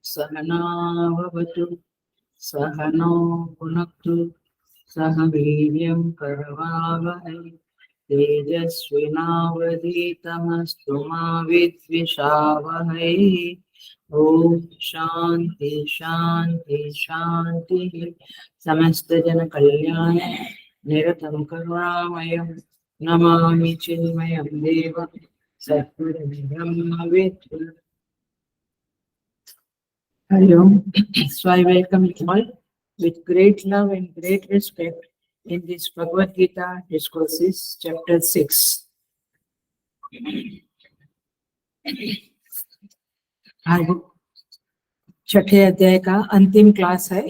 सहनावतु सहनो भुनक्तु सह वीर्यं करवावहै तेजस्विनावधीतमस्तु मा विद्विषावहै। ओम शांति शांति शांति। समस्त जन कल्याण निरतं करुणामयं नमामि चिन्मयं देवं सद्गुरुं ब्रह्मविद्। Hello. So I welcome you all with great love and great respect in this Bhagavad Gita discourses, chapter 6. आज छठे अध्याय का अंतिम क्लास है.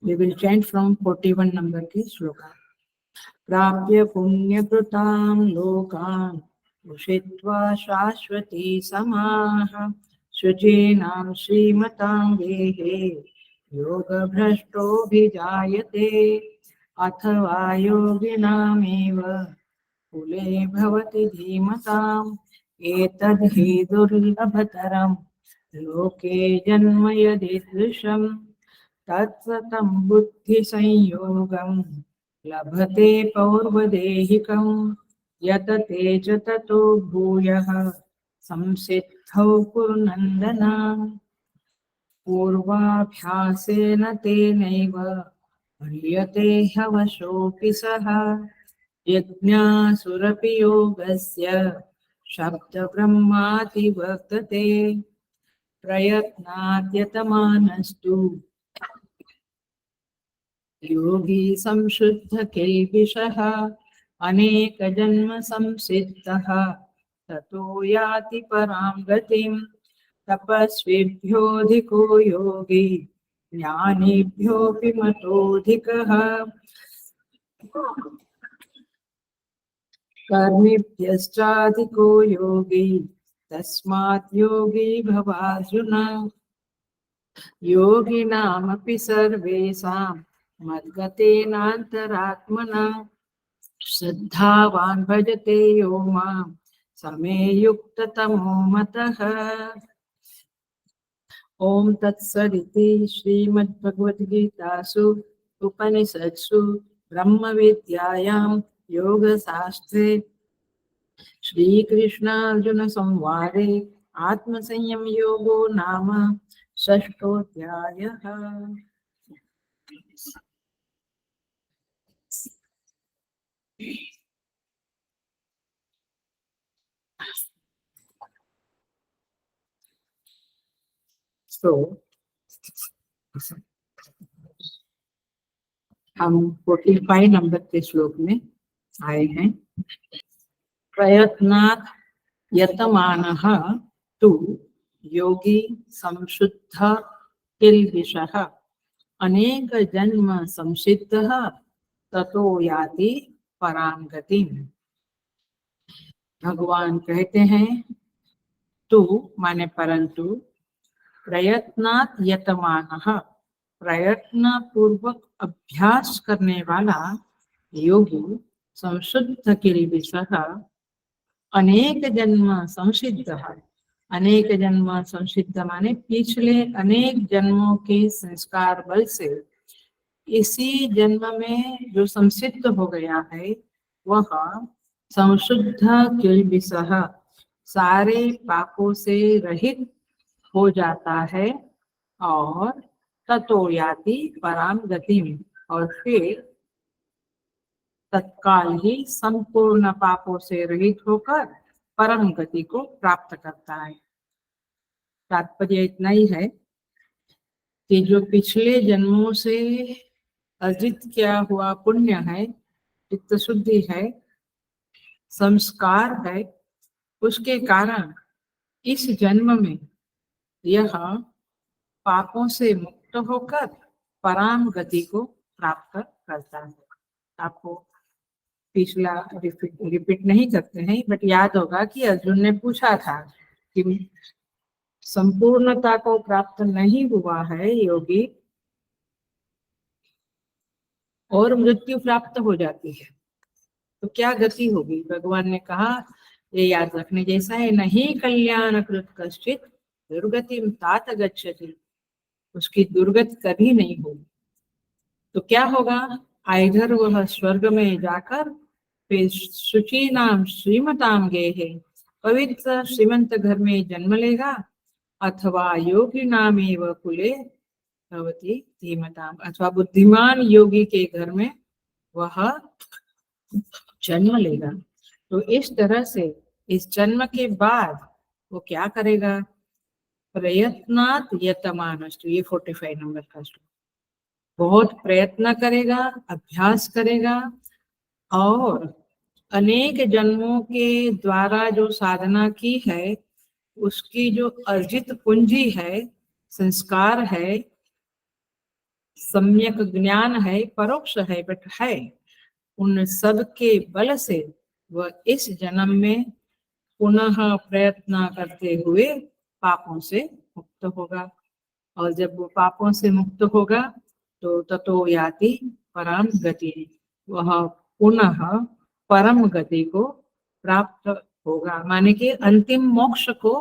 We will chant from 41 number की श्लोका. प्राप्य पुण्यकृतां लोकान् उषित्वा शाश्वती समाः शुचीनां श्रीमतां गेहे योगभ्रष्टोऽभिजायते अथवा योगिनामेव कुले भवति धीमताम् एतद्धि दुर्लभतरं लोके जन्म यदीदृशम् तत्सतं बुद्धिसंयोगं लभते पौर्वदेहिकं यतते च ततो भूयः संसिद्धौ कुरुनन्दन पूर्वाभ्यासेन तेनैव ह्रियते ह्यवशोऽपि सः यज्ञासुरपि योगस्य शब्दब्रह्माति वर्तते प्रयत्नाद्यतमानस्तु योगी संशुद्ध किल्बिषः अनेक जन्म संसिद्धः ततो याति परां गतिम् तपस्विभ्योऽधिको योगी ज्ञानिभ्योऽपि मतोऽधिकः कर्मिभ्यश्चाधिको योगी तस्मात् योगी भवार्जुन योगिनामपि सर्वेषां मद्गतेनान्तरात्मना श्रद्धावान् भजते यो मां समे युक्ततमो मतः. ओम तत्सदिति श्रीमद्भगवद्गीतासु उपनिषत्सु ब्रह्मविद्यायां योगशास्त्रे श्रीकृष्णार्जुन संवादे आत्मसंयम योगो नाम षष्ठोऽध्यायः. तो हम 45 नंबर के श्लोक में आए हैं. प्रयत्नात् यतमानः तु योगी संशुद्ध किल्बिषः अनेक जन्म संसिद्धः ततो याति परां गतिम्. भगवान कहते हैं तु माने परंतु, प्रयत्नात् यतमानः प्रयत्न पूर्वक अभ्यास करने वाला योगी संशुद्ध किल्बिषः अनेक जन्म संसिद्ध. अनेक जन्म संसिद्ध माने पिछले अनेक जन्मों के संस्कार बल से इसी जन्म में जो संसिद्ध हो गया है वह संशुद्ध किल्बिषः सारे पापों से रहित हो जाता है और ततो याति परां गतिम् और फिर तत्काल ही संपूर्ण पापों से रहित होकर परम गति को प्राप्त करता है. तात्पर्य इतना ही है कि जो पिछले जन्मों से अर्जित किया हुआ पुण्य है, चित्त शुद्धि है, संस्कार है, उसके कारण इस जन्म में यह पापों से मुक्त होकर पराम गति को प्राप्त करता है। आपको पिछला रिपीट नहीं करते हैं, बट याद होगा कि अर्जुन ने पूछा था कि संपूर्णता को प्राप्त नहीं हुआ है योगी और मृत्यु प्राप्त हो जाती है, तो क्या गति होगी। भगवान ने कहा ये याद रखने जैसा है, नहीं कल्याण कृत कश्चित दुर्गतिम तात गच्छति, उसकी दुर्गति कभी नहीं होगी। तो क्या होगा, आइधर वह स्वर्ग में जाकर फिर शुचि नाम श्रीमताम गे है, पवित्र श्रीमंत घर में जन्म लेगा, अथवा योगी नाम एवं कुले भवति धीमताम, अथवा बुद्धिमान योगी के घर में वह जन्म लेगा। तो इस तरह से इस जन्म के बाद वो क्या करेगा, प्रयत्नात यतमानस्तु, ये 45 नंबर का श्लोक, बहुत प्रयत्न करेगा, अभ्यास करेगा और अनेक जन्मों के द्वारा जो साधना की है उसकी जो अर्जित पूंजी है, संस्कार है, सम्यक ज्ञान है, परोक्ष है बट है, उन सब के बल से वह इस जन्म में पुनः प्रयत्न करते हुए पापों से मुक्त होगा। और जब वो पापों से मुक्त होगा तो ततो याति परम गति, वह पुनः परम गति को प्राप्त होगा, माने कि अंतिम मोक्ष को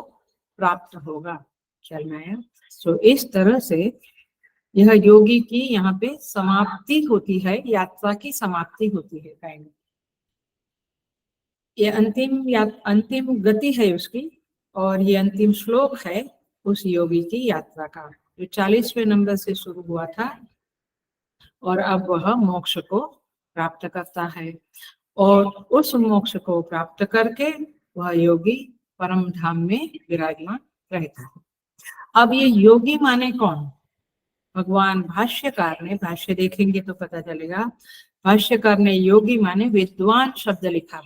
प्राप्त होगा। चलना है। तो इस तरह से यह योगी की यहाँ पे समाप्ति होती है, यात्रा की समाप्ति होती है काइंड। ये अंतिम गति है उसकी, और ये अंतिम श्लोक है उस योगी की यात्रा का, जो 40वें नंबर से शुरू हुआ था और अब वह मोक्ष को प्राप्त करता है, और उस मोक्ष को प्राप्त करके वह योगी परम धाम में विराजमान रहता है। अब ये योगी माने कौन, भगवान भाष्यकार ने, भाष्य देखेंगे तो पता चलेगा, भाष्यकार ने योगी माने विद्वान शब्द लिखा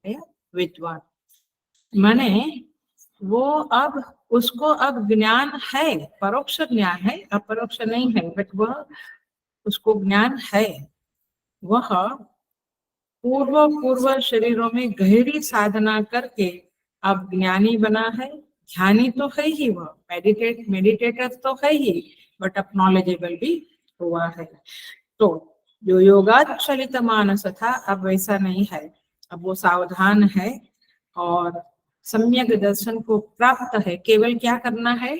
है। विद्वान माने वो अब उसको अब ज्ञान है, परोक्ष ज्ञान है, अपरोक्ष नहीं है, बट वह उसको ज्ञान है। वह पूर्व शरीरों में गहरी साधना करके अब ज्ञानी बना है। ध्यानी तो है ही, वह मेडिटेटर तो है ही, बट अब नॉलेजेबल भी हुआ है। तो जो योगाचलित मानस था अब वैसा नहीं है, अब वो सावधान है और सम्यक दर्शन को प्राप्त है। केवल क्या करना है,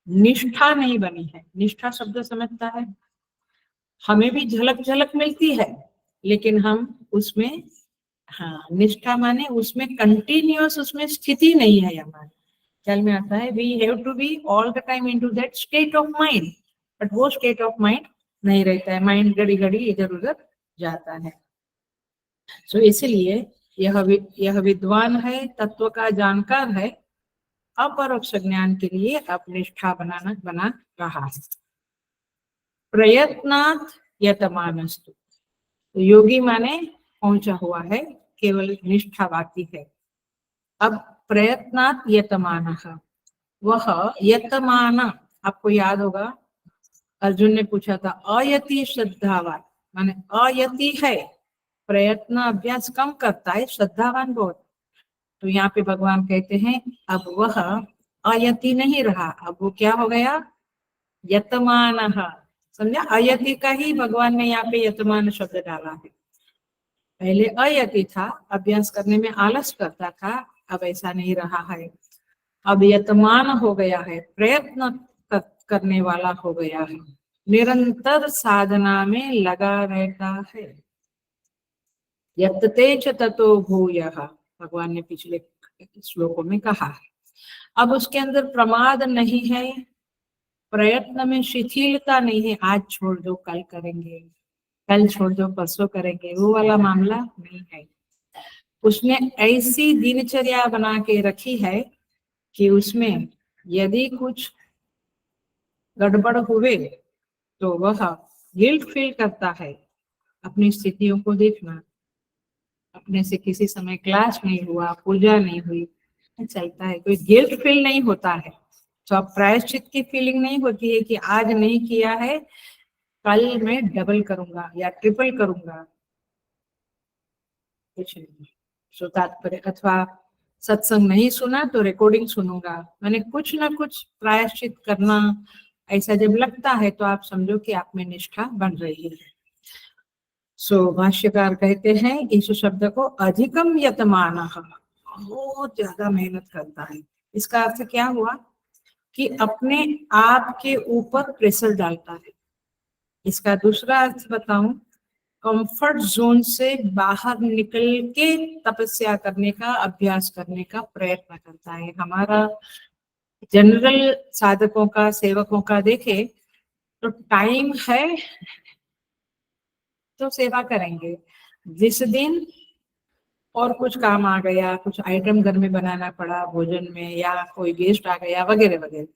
निष्ठा नहीं बनी है। निष्ठा शब्द समझता है, हमें भी झलक झलक मिलती है लेकिन हम उसमें, हाँ, निष्ठा माने उसमें कंटिन्यूअस, उसमें स्थिति नहीं है हमारी। ख्याल में आता है, we have to be all the time into that state of mind, but वो स्टेट ऑफ माइंड नहीं रहता है, माइंड घड़ी घड़ी इधर उधर जाता है। तो इसलिए यह विद्वान है, तत्व का जानकार है, अपरोक्ष ज्ञान के लिए अब निष्ठा बना रहा है। प्रयत्नात् यतमानस्तु, तो योगी माने पहुंचा हुआ है, केवल निष्ठा बाकी है। अब प्रयत्नात् यतमानः, वह यतमान, आपको याद होगा अर्जुन ने पूछा था अयति श्रद्धावान, माने अयति है, प्रयत्न अभ्यास कम करता है, श्रद्धावान बहुत। तो यहाँ पे भगवान कहते हैं अब वह अयति नहीं रहा, अब वो क्या हो गया, यतमान। समझा, अयति का ही भगवान ने यहाँ पे यतमान शब्द डाला है। पहले अयति था, अभ्यास करने में आलस करता था, अब ऐसा नहीं रहा है, अब यतमान हो गया है, प्रयत्न करने वाला हो गया है, निरंतर साधना में लगा रहता है। यत्ते च ततो भूयः, भगवान ने पिछले श्लोकों में कहा है। अब उसके अंदर प्रमाद नहीं है, प्रयत्न में शिथिलता नहीं है, आज छोड़ दो कल करेंगे, कल छोड़ दो परसों करेंगे, वो वाला मामला नहीं है। उसने ऐसी दिनचर्या बना के रखी है कि उसमें यदि कुछ गड़बड़ हुए तो वह गिल्ट फील करता है। अपनी स्थितियों को देखना, अपने से किसी समय क्लास नहीं हुआ, पूजा नहीं हुई, चलता है, कोई गिल्ट फील नहीं होता है। तो अब प्रायश्चित की फीलिंग नहीं होती है कि आज नहीं किया है कल मैं डबल करूंगा या ट्रिपल करूंगा, कुछ नहीं। सो तात्पर्य, अथवा सत्संग नहीं सुना तो रिकॉर्डिंग सुनूंगा, मैंने कुछ ना कुछ प्रायश्चित करना, ऐसा जब लगता है तो आप समझो कि आप में निष्ठा बन रही है। सो भाष्यकार कहते हैं इस शब्द को अधिकम यतमानः, बहुत ज्यादा मेहनत करता है। इसका अर्थ क्या हुआ कि अपने आप के ऊपर प्रेशर डालता है। इसका दूसरा अर्थ बताऊं, कंफर्ट जोन से बाहर निकल के तपस्या करने का, अभ्यास करने का प्रयत्न करता है। हमारा जनरल साधकों का, सेवकों का देखे तो टाइम है तो सेवा करेंगे, जिस दिन और कुछ काम आ गया, कुछ आइटम घर में बनाना पड़ा भोजन में, या कोई गेस्ट आ गया वगैरह वगैरह,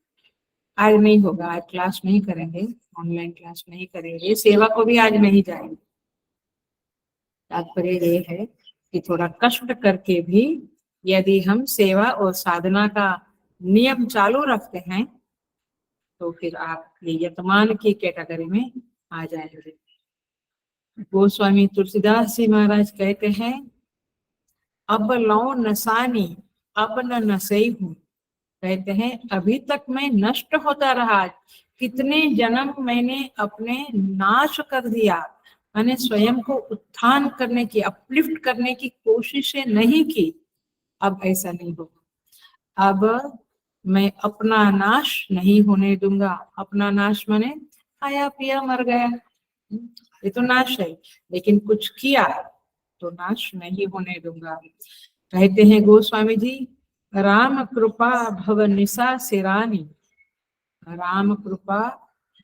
आज नहीं होगा, आज क्लास नहीं करेंगे, ऑनलाइन क्लास नहीं करेंगे, सेवा को भी आज नहीं जाएंगे। तात्पर्य ये है कि थोड़ा कष्ट करके भी यदि हम सेवा और साधना का नियम चालू रखते हैं तो फिर आप ये यतमान की कैटेगरी में आ जाएंगे। गोस्वामी तुलसीदास जी महाराज कहते हैं, अब लौ नसानी अब न नसई हूँ। कहते हैं अभी तक मैं नष्ट होता रहा, कितने जन्म मैंने अपने नाश कर दिया, मैंने स्वयं को उत्थान करने की, अपलिफ्ट करने की कोशिशें नहीं की। अब ऐसा नहीं होगा, अब मैं अपना नाश नहीं होने दूंगा। अपना नाश माने खाया पिया मर गया, ये तो नाश है, लेकिन कुछ किया तो नाश नहीं होने दूंगा। कहते हैं गोस्वामी जी, राम कृपा भव निशा सिरानी, राम कृपा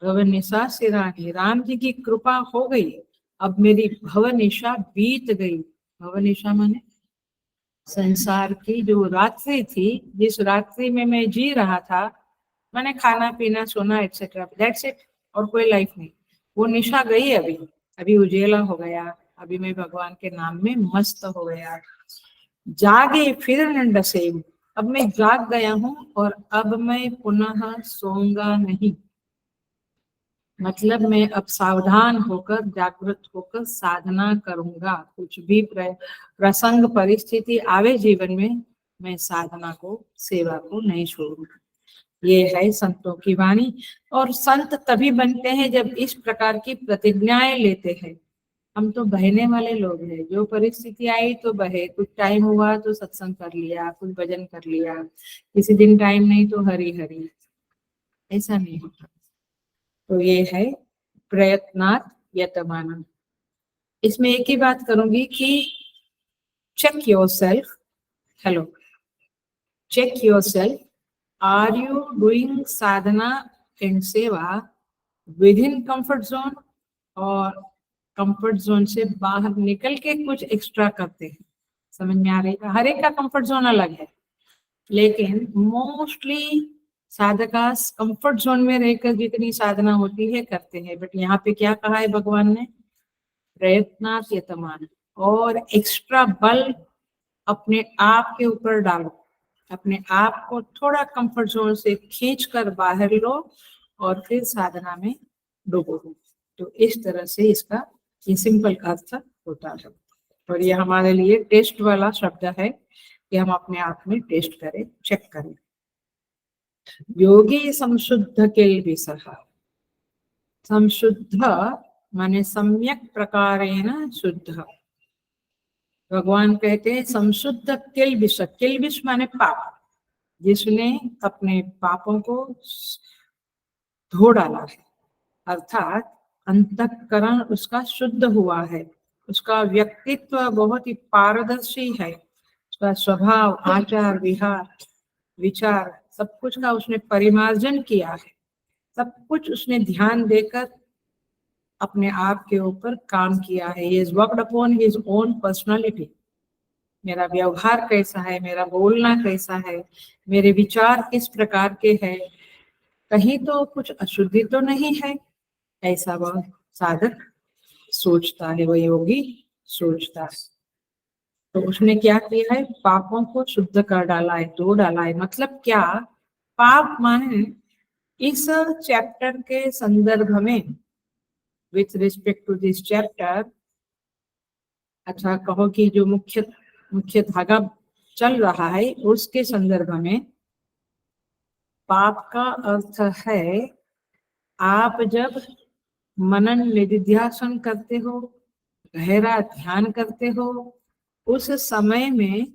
भव निशा सिरानी, राम जी की कृपा हो गई, अब मेरी भव निशा बीत गई। भव निशा माने संसार की जो रात्रि थी, जिस रात्रि में मैं जी रहा था, मैंने खाना पीना सोना एक्सेट्रा, दैट्स इट, और कोई लाइफ नहीं, वो निशा गई। अभी अभी उजेला हो गया, अभी मैं भगवान के नाम में मस्त हो गया। जागे फिर न डसे, अब मैं जाग गया हूँ और अब मैं पुनः सोऊंगा नहीं। मतलब मैं अब सावधान होकर, जागृत होकर साधना करूंगा। कुछ भी प्रसंग परिस्थिति आवे जीवन में, मैं साधना को, सेवा को नहीं छोड़ूंगा। ये है संतों की वाणी। और संत तभी बनते हैं जब इस प्रकार की प्रतिज्ञाएं लेते हैं। हम तो बहने वाले लोग हैं, जो परिस्थिति आई तो बहे, कुछ टाइम हुआ तो सत्संग कर लिया, कुछ भजन कर लिया, किसी दिन टाइम नहीं तो हरी हरी, ऐसा नहीं होता। तो ये है प्रयत्नात् यतमानम्। इसमें एक ही बात करूंगी कि check yourself, hello, check yourself, are you doing sadhana and seva within comfort zone, और कंफर्ट जोन से बाहर निकल के कुछ एक्स्ट्रा करते हैं। समझ में आ रही है? हर एक का कंफर्ट जोन अलग है, लेकिन मोस्टली साधका कंफर्ट जोन में रहकर जितनी साधना होती है करते हैं। बट यहाँ पे क्या कहा है भगवान ने, प्रयत्नात् यतमान, और एक्स्ट्रा बल अपने आप के ऊपर डालो, अपने आप को थोड़ा कंफर्ट जोन से खींच कर बाहर लो और फिर साधना में डूबो। तो इस तरह से इसका ये सिंपल अर्थ होता है। और ये हमारे लिए टेस्ट वाला शब्द है कि हम अपने आप में टेस्ट करें, चेक करें। योगी संशुद्ध किल्बिषः, संशुद्ध माने सम्यक प्रकारेण शुद्ध। भगवान कहते हैं संशुद्ध किल्बिष, किल्बिष माने पाप, जिसने अपने पापों को धो डाला है, अर्थात अंतःकरण उसका शुद्ध हुआ है, उसका व्यक्तित्व बहुत ही पारदर्शी है, उसका स्वभाव, आचार, विहार, विचार, सब कुछ का उसने परिमार्जन किया है। सब कुछ उसने ध्यान देकर अपने आप के ऊपर काम किया है। He has worked upon his own personality. मेरा व्यवहार कैसा है, मेरा बोलना कैसा है, मेरे विचार किस प्रकार के हैं, कहीं तो कुछ अशुद्धि तो नहीं है, ऐसा वह साधक सोचता है, वह योगी सोचता है। तो उसने क्या किया है, पापों को शुद्ध कर डाला है, धो डाला है। मतलब क्या, पाप माने इस चैप्टर के संदर्भ में, with respect to this chapter, अच्छा कहो कि जो मुख्य मुख्य धागा चल रहा है उसके संदर्भ में, पाप का अर्थ है आप जब मनन निधिध्यासन करते हो, गहरा ध्यान करते हो, उस समय में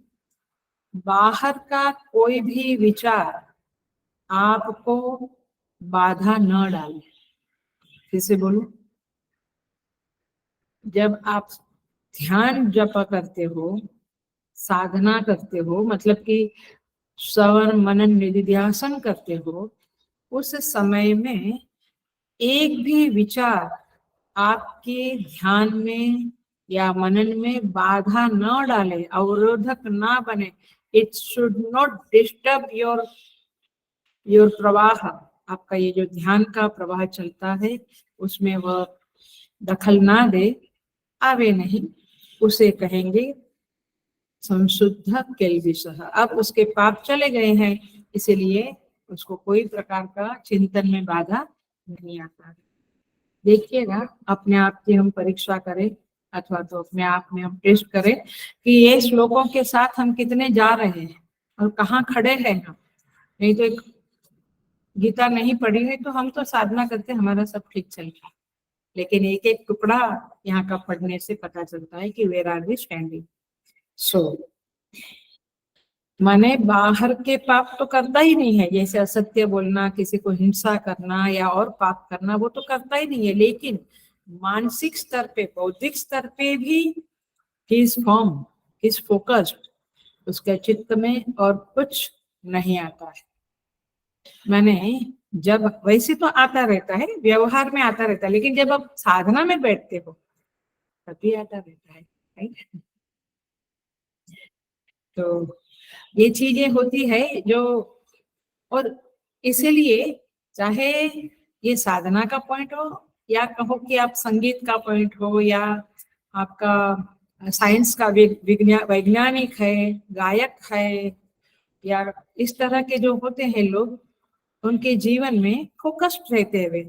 बाहर का कोई भी विचार आपको बाधा न डाले। फिर से बोलो, जब आप ध्यान जप करते हो, साधना करते हो, मतलब कि श्रवण मनन निधिध्यासन करते हो, उस समय में एक भी विचार आपके ध्यान में या मनन में बाधा न डाले, अवरोधक ना बने। It should not disturb your प्रवाह। आपका ये जो ध्यान का प्रवाह चलता है उसमें वह दखल ना दे, आवे नहीं, उसे कहेंगे संशुद्ध केल्विषः। अब उसके पाप चले गए हैं, इसीलिए उसको कोई प्रकार का चिंतन में बाधा नहीं आता। देखिएगा, अपने आप की हम परीक्षा करें अथवा तो अपने आप में हम टेस्ट करें कि ये श्लोकों के साथ हम कितने जा रहे हैं और कहाँ खड़े हैं हम। नहीं तो एक गीता नहीं पढ़ी है तो हम तो साधना करते, हमारा सब ठीक चल रहा है, लेकिन एक एक टुकड़ा यहाँ का पढ़ने से पता चलता है कि वेयर आर वी स्टैंडिंग। सो माने बाहर के पाप तो करता ही नहीं है, जैसे असत्य बोलना, किसी को हिंसा करना या और पाप करना, वो तो करता ही नहीं है, लेकिन मानसिक स्तर पे, बौद्धिक स्तर पे भी he is form, is focused, उसके चित्त में और कुछ नहीं आता है। मैंने जब, वैसे तो आता रहता है, व्यवहार में आता रहता है, लेकिन जब आप साधना में बैठते हो तभी आता रहता है, राइट? तो ये चीजें होती है जो, और इसीलिए चाहे ये साधना का पॉइंट हो या कहो कि आप संगीत का पॉइंट हो या आपका साइंस का वैज्ञानिक है, गायक है, या इस तरह के जो होते हैं लोग, उनके जीवन में फोकस्ड रहते हुए,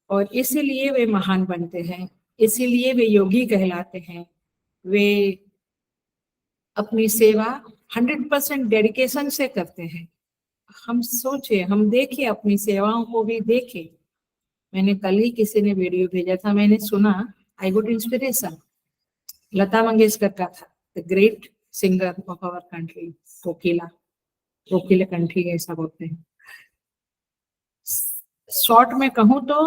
और इसीलिए वे महान बनते हैं, इसीलिए वे योगी कहलाते हैं। वे अपनी सेवा 100% डेडिकेशन से करते हैं। हम सोचे, हम देखे, अपनी सेवाओं को भी देखे। मैंने कल ही किसी ने वीडियो भेजा था, मैंने सुना, आई गोट इंस्पिरेशन। लता मंगेशकर का था, the great singer of our country, कोकिला, कोकिला कंट्री ऐसा बोलते हैं। शॉर्ट में कहूँ तो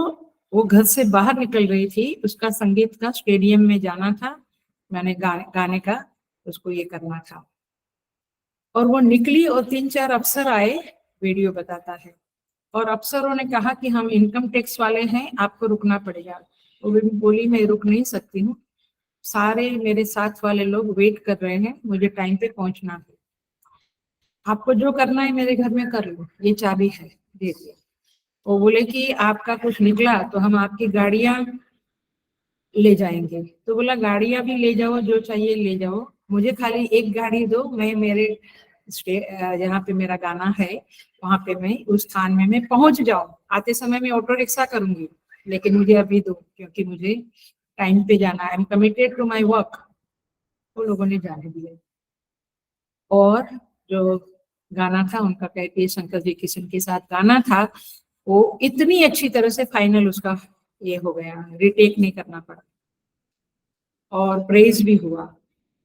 वो घर से बाहर निकल रही थी, उसका संगीत का स्टेडियम में जाना था, मैंने गाने का उसको ये करना था, और वो निकली और 3-4 अफसर आए, वीडियो बताता है, और अफसरों ने कहा कि हम इनकम टैक्स वाले हैं, आपको रुकना पड़ेगा। वो भी बोली मैं रुक नहीं सकती हूँ, सारे मेरे साथ वाले लोग वेट कर रहे हैं, मुझे टाइम पे पहुंचना है, आपको जो करना है मेरे घर में कर लो, ये चाबी है, दे दिया। वो बोले कि आपका कुछ निकला तो हम आपकी गाड़ियां ले जाएंगे। तो बोला गाड़ियां भी ले जाओ, जो चाहिए ले जाओ, मुझे खाली एक गाड़ी दो, मैं मेरे जहाँ पे मेरा गाना है वहां पे मैं उस स्थान में मैं पहुंच जाऊं, आते समय मैं ऑटो रिक्शा करूंगी, लेकिन मुझे अभी दो, क्योंकि मुझे टाइम पे जाना है, I am committed to my work. वो लोगों ने जाने दिए, और जो गाना था उनका, कहती शंकर जी किशन के साथ गाना था, वो इतनी अच्छी तरह से फाइनल उसका ये हो गया, रिटेक नहीं करना पड़ा, और प्रेज भी हुआ।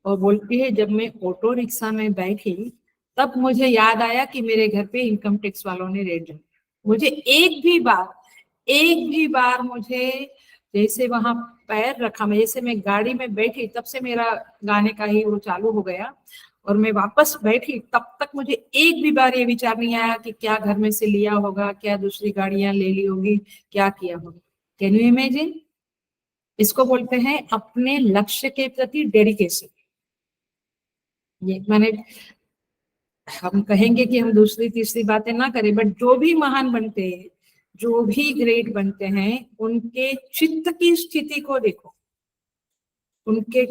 और बोलती है जब मैं ऑटो रिक्शा में बैठी तब मुझे याद आया कि मेरे घर पे इनकम टैक्स वालों ने रेड लगाई। मुझे एक भी बार मुझे, जैसे वहां पैर रखा, मैं जैसे मैं गाड़ी में बैठी तब से मेरा गाने का ही वो चालू हो गया, और मैं वापस बैठी तब तक मुझे एक भी बार ये विचार नहीं आया कि क्या घर में से लिया होगा, क्या दूसरी गाड़ियां ले ली होगी, क्या किया होगा। Can you imagine? इसको बोलते हैं अपने लक्ष्य के प्रति डेडिकेशन। ये माने, हम कहेंगे कि हम दूसरी तीसरी बातें ना करें, बट जो भी महान बनते हैं, जो भी ग्रेट बनते हैं, उनके चित्त की स्थिति को देखो, उनके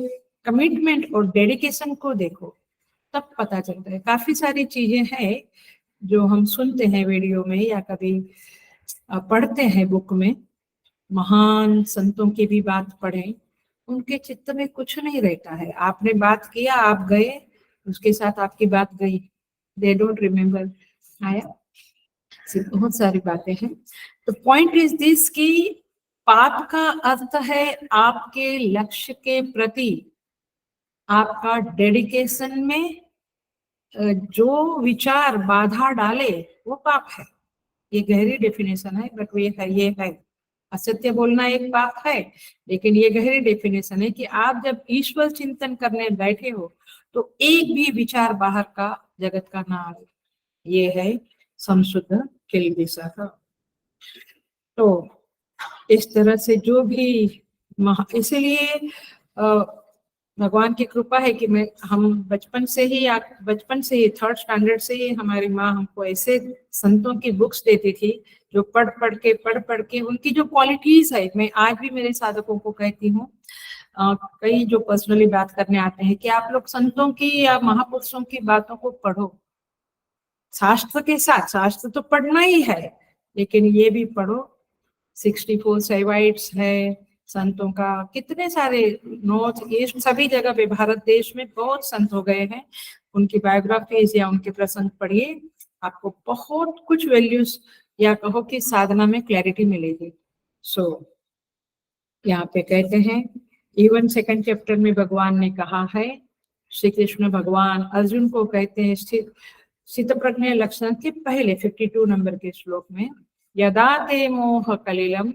कमिटमेंट और डेडिकेशन को देखो, तब पता चलता है। काफी सारी चीजें हैं जो हम सुनते हैं वीडियो में या कभी पढ़ते हैं बुक में, महान संतों की भी बात पढ़ें, उनके चित्त में कुछ नहीं रहता है। आपने बात किया, आप गए, उसके साथ आपकी बात गई, दे डोंट रिमेम्बर। आया, बहुत सारी बातें हैं। तो पॉइंट इज दिस कि पाप का अर्थ है आपके लक्ष्य के प्रति आपका डेडिकेशन में जो विचार बाधा डाले वो पाप है। ये गहरी डेफिनेशन है, बट ये है असत्य बोलना एक पाप है, लेकिन ये गहरी डेफिनेशन है कि आप जब ईश्वर चिंतन करने बैठे हो तो एक भी विचार बाहर का जगत का ना आए, ये है संशुद्ध किल्बिषः। तो इस तरह से जो भी इसीलिए भगवान की कृपा है कि हम बचपन से ही थर्ड स्टैंडर्ड से ही हमारी माँ हमको ऐसे संतों की बुक्स देती थी जो पढ़ पढ़ के उनकी जो क्वालिटीज है, मैं आज भी मेरे साधकों को कहती हूँ, कई जो पर्सनली बात करने आते हैं कि आप लोग संतों की या महापुरुषों की बातों को पढ़ो, शास्त्र के साथ, शास्त्र तो पढ़ना ही है लेकिन ये भी पढ़ो। 64 सेवाइट्स है संतों का, कितने सारे नॉर्थ ईस्ट सभी जगह पे भारत देश में बहुत संत हो गए हैं, उनकी बायोग्राफीज या उनके प्रसंग पढ़िए, आपको बहुत कुछ वैल्यूज या कहो कि साधना में क्लैरिटी मिलेगी। सो यहाँ पे कहते हैं, इवन सेकंड चैप्टर में भगवान ने कहा है, श्री कृष्ण भगवान अर्जुन को कहते हैं स्थित प्रज्ञ लक्षण के पहले 52 नंबर के श्लोक में, यदा ते मोह कलिलम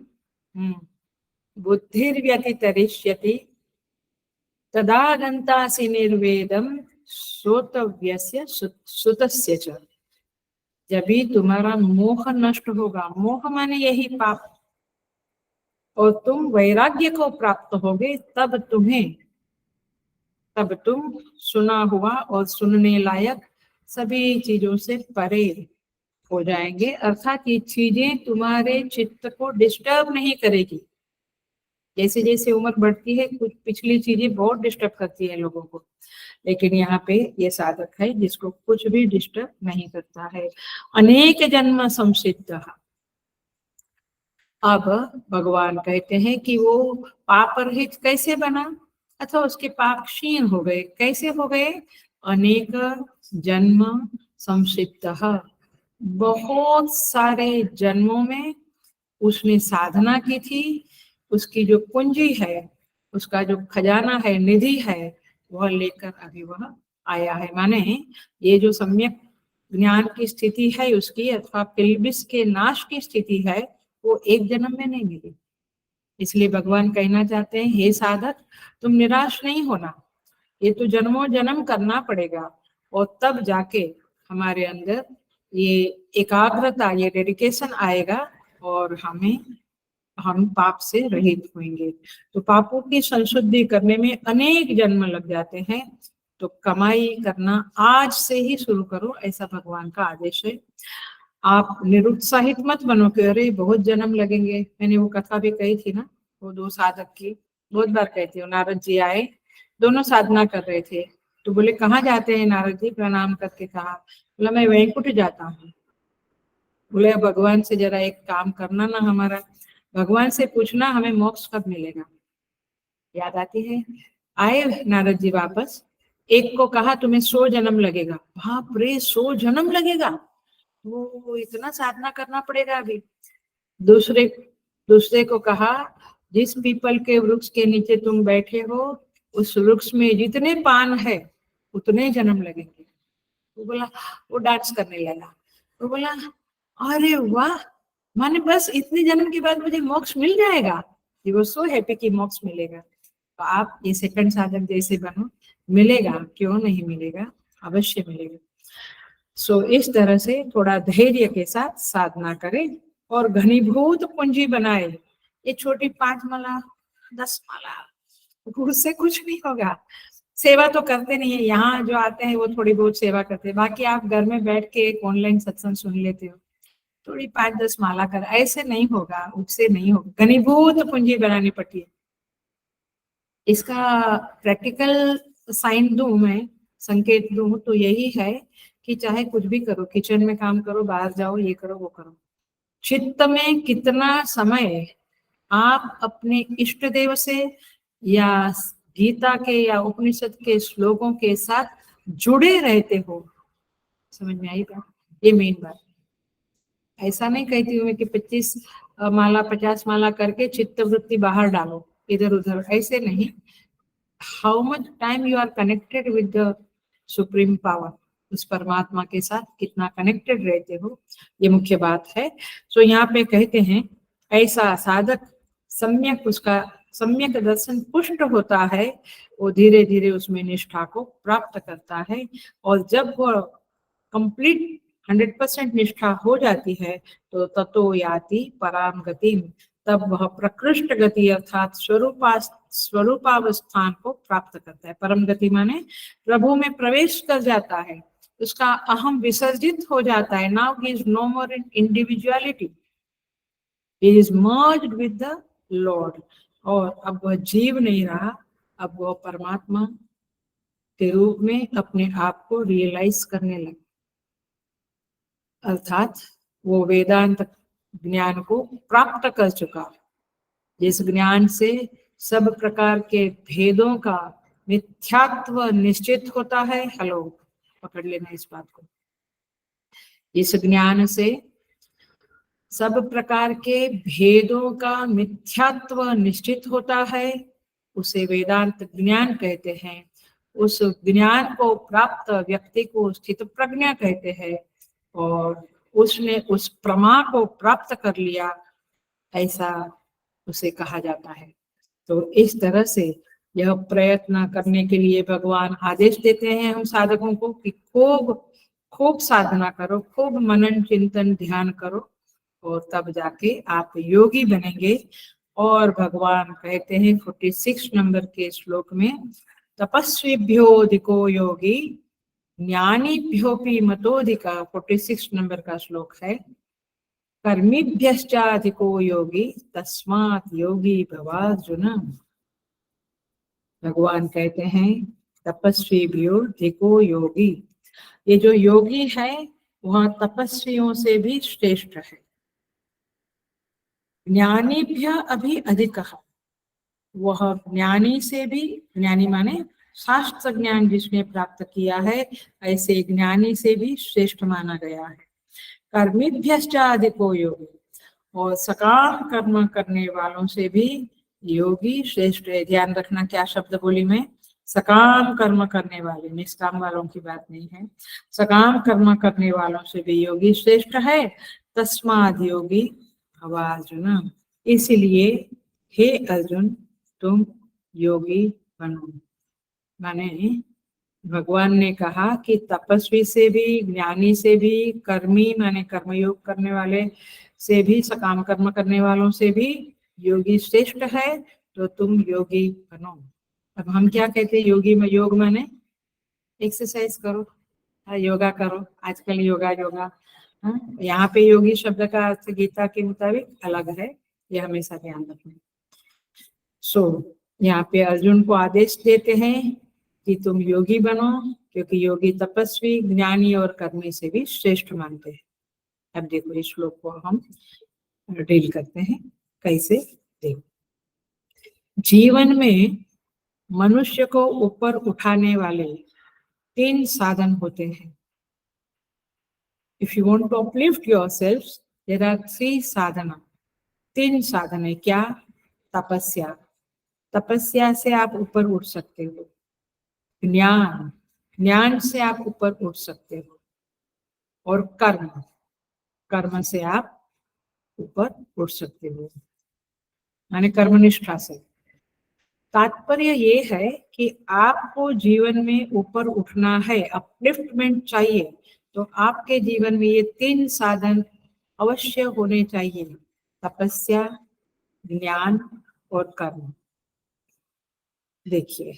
बुद्धिर्व्यतितरिष्यति तदा गन्तासि निर्वेदम श्रोतव्यस्य श्रुतस्य च। जब भी तुम्हारा मोह नष्ट होगा, मोह माने यही पाप, और तुम वैराग्य को प्राप्त होगे, तब तुम सुना हुआ और सुनने लायक सभी चीजों से परे हो जाएंगे, अर्थात ये चीजें तुम्हारे चित्त को डिस्टर्ब नहीं करेगी। जैसे जैसे उम्र बढ़ती है कुछ पिछली चीजें बहुत डिस्टर्ब करती है लोगों को, लेकिन यहाँ पे ये साधक है जिसको कुछ भी डिस्टर्ब नहीं करता है। अनेक जन्म संसिद्ध। अब भगवान कहते हैं कि वो पाप रहित कैसे बना, अथवा उसके पाप क्षीण हो गए, कैसे हो गए, अनेक जन्म संसिद्ध, बहुत सारे जन्मों में उसने साधना की थी, उसकी जो पूंजी है, उसका जो खजाना है, निधि है, वह लेकर अभी वह आया है। माने ये जो सम्यक ज्ञान की स्थिति है उसकी, अथवा किल्बिष के नाश की स्थिति है, वो एक जन्म में नहीं मिली। इसलिए भगवान कहना चाहते हैं, हे साधक तुम निराश नहीं होना, ये तो जन्मों जन्म करना पड़ेगा, और तब जाके हमारे अंदर ये एकाग्रता, ये डेडिकेशन आएगा और हम पाप से रहित होंगे। तो पापों की संशुद्धि करने में अनेक जन्म लग जाते हैं, तो कमाई करना आज से ही शुरू करो, ऐसा भगवान का आदेश है। आप निरुत्साहित मत बनो कि अरे बहुत जन्म लगेंगे। मैंने वो कथा भी कही थी ना, वो दो साधक की, बहुत बार कहती हूँ। नारद जी आए, दोनों साधना कर रहे थे, तो बोले कहाँ जाते हैं नारद जी, प्रणाम करके कहा, बोला मैं वैकुंठ जाता हूँ। बोले भगवान से जरा एक काम करना ना हमारा, भगवान से पूछना हमें मोक्ष कब मिलेगा। याद आती है। आए नारद जी वापस, एक को कहा तुम्हें 100 जन्म लगेगा। बाप रे, 100 जन्म लगेगा, वो इतना साधना करना पड़ेगा अभी। दूसरे को कहा, जिस पीपल के वृक्ष के नीचे तुम बैठे हो, उस वृक्ष में जितने पान है उतने जन्म लगेंगे। वो बोला, वो डांस करने लगा, वो बोला अरे वाह, माने बस इतने जन्म के बाद मुझे मोक्ष मिल जाएगा। ही वाज सो हैप्पी कि मोक्ष मिलेगा। तो आप ये सेकंड साधक जैसे बनो, मिलेगा, क्यों नहीं मिलेगा, अवश्य मिलेगा। सो इस तरह से थोड़ा धैर्य के साथ साधना करें और घनीभूत पूंजी बनाए। ये छोटी 5 माला 10 माला, उससे कुछ नहीं होगा। सेवा तो करते नहीं है, यहाँ जो आते हैं वो थोड़ी बहुत सेवा करते हैं, बाकी आप घर में बैठ के एक ऑनलाइन सत्संग सुन लेते हो, थोड़ी 5-10 माला कर, ऐसे नहीं होगा, उससे नहीं होगा। घनीभूत पूंजी बनानी पड़ती है। इसका प्रैक्टिकल साइन दूं मैं, संकेत दूं तो यही है कि चाहे कुछ भी करो, किचन में काम करो, बाहर जाओ, ये करो वो करो, चित्त में कितना समय आप अपने इष्ट देव से या गीता के या उपनिषद के श्लोकों के साथ जुड़े रहते हो। समझ में आई बात? ये मेन बात। ऐसा नहीं कहती हूँ मैं कि 25 माला 50 माला करके चित्त वृत्ति बाहर डालो इधर उधर, ऐसे नहीं। How much time you are connected with the supreme power, उस परमात्मा के साथ कितना कनेक्टेड रहते हो, ये मुख्य बात है। सो यहाँ पे कहते हैं ऐसा साधक सम्यक, उसका सम्यक दर्शन पुष्ट होता है, वो धीरे धीरे उसमें निष्ठा को प्राप्त करता है। और जब वो कंप्लीट 100% निष्ठा हो जाती है तो ततो याति पराम गतिम, तब वह प्रकृष्ट गति अर्थात स्वरूपावस्थान को प्राप्त करता है। परम गति माने प्रभु में प्रवेश कर जाता है, उसका अहम विसर्जित हो जाता है। Now he is no more in individuality, he is merged with the lord. और अब वह जीव नहीं रहा, अब वह परमात्मा के रूप में अपने आप को रियलाइज करने लगा, अर्थात वो वेदांत ज्ञान को प्राप्त कर चुका, जिस ज्ञान से सब प्रकार के भेदों का मिथ्यात्व निश्चित होता है। हेलो, पकड़ लेना इस बात को। इस ज्ञान से सब प्रकार के भेदों का मिथ्यात्व निश्चित होता है, उसे वेदांत ज्ञान कहते हैं। उस ज्ञान को प्राप्त व्यक्ति को स्थित प्रज्ञा कहते हैं, और उसने उस प्रमा को प्राप्त कर लिया, ऐसा उसे कहा जाता है। तो इस तरह से यह प्रयत्न करने के लिए भगवान आदेश देते हैं हम साधकों को कि खूब खूब साधना करो, खूब मनन चिंतन ध्यान करो, और तब जाके आप योगी बनेंगे। और भगवान कहते हैं 46 नंबर के श्लोक में, तपस्वीभ्योऽधिको योगी ज्ञानीभ्योऽपि मतोऽधिकः, 46 नंबर का श्लोक है। कर्मीभ्यश्चाधिको योगी तस्मात् योगी भवार्जुन। भगवान कहते हैं तपस्वीभ्योऽधिको योगी, ये जो योगी है वह तपस्वियों से भी श्रेष्ठ है। ज्ञानीभ्य अभी अधिक, वह ज्ञानी से भी, ज्ञानी माने शास्त्र ज्ञान जिसने प्राप्त किया है, ऐसे ज्ञानी से भी श्रेष्ठ माना गया है। कर्मीभ्यश्च अधिको योगी, और सकाम कर्म करने वालों से भी योगी श्रेष्ठ है। ध्यान रखना क्या शब्द बोली मैं, सकाम कर्म करने वाले, निष्काम वालों की बात नहीं है। सकाम कर्म करने वालों से भी योगी श्रेष्ठ है। तस्माद् योगी भव अर्जुन, इसलिए हे अर्जुन तुम योगी बनो। माने भगवान ने कहा कि तपस्वी से भी, ज्ञानी से भी, कर्मी माने कर्मयोग करने वाले से भी, सकाम कर्म करने वालों से भी योगी श्रेष्ठ है, तो तुम योगी बनो। अब हम क्या कहते हैं योगी में, योग माने एक्सरसाइज करो, योगा करो, आजकल योगा योगा। यहाँ पे योगी शब्द का अर्थ गीता के मुताबिक अलग है, यह हमेशा ध्यान रखना। यहाँ पे अर्जुन को आदेश देते हैं कि तुम योगी बनो, क्योंकि योगी तपस्वी, ज्ञानी और कर्मी से भी श्रेष्ठ मानते हैं। अब देखो इस श्लोक को हम डील करते हैं कैसे। देखो, जीवन में मनुष्य को ऊपर उठाने वाले 3 साधन होते हैं। If you want to uplift yourself, there are 3 sadhana. 3 साधन है। क्या? तपस्या, तपस्या से आप ऊपर उठ सकते हो। ज्ञान, ज्ञान से आप ऊपर उठ सकते हो। और कर्म, कर्म से आप ऊपर उठ सकते हो, यानी कर्मनिष्ठा से। तात्पर्य ये है कि आपको जीवन में ऊपर उठना है, अपलिफ्टमेंट चाहिए, तो आपके जीवन में ये 3 साधन अवश्य होने चाहिए, तपस्या, ज्ञान और कर्म। देखिए,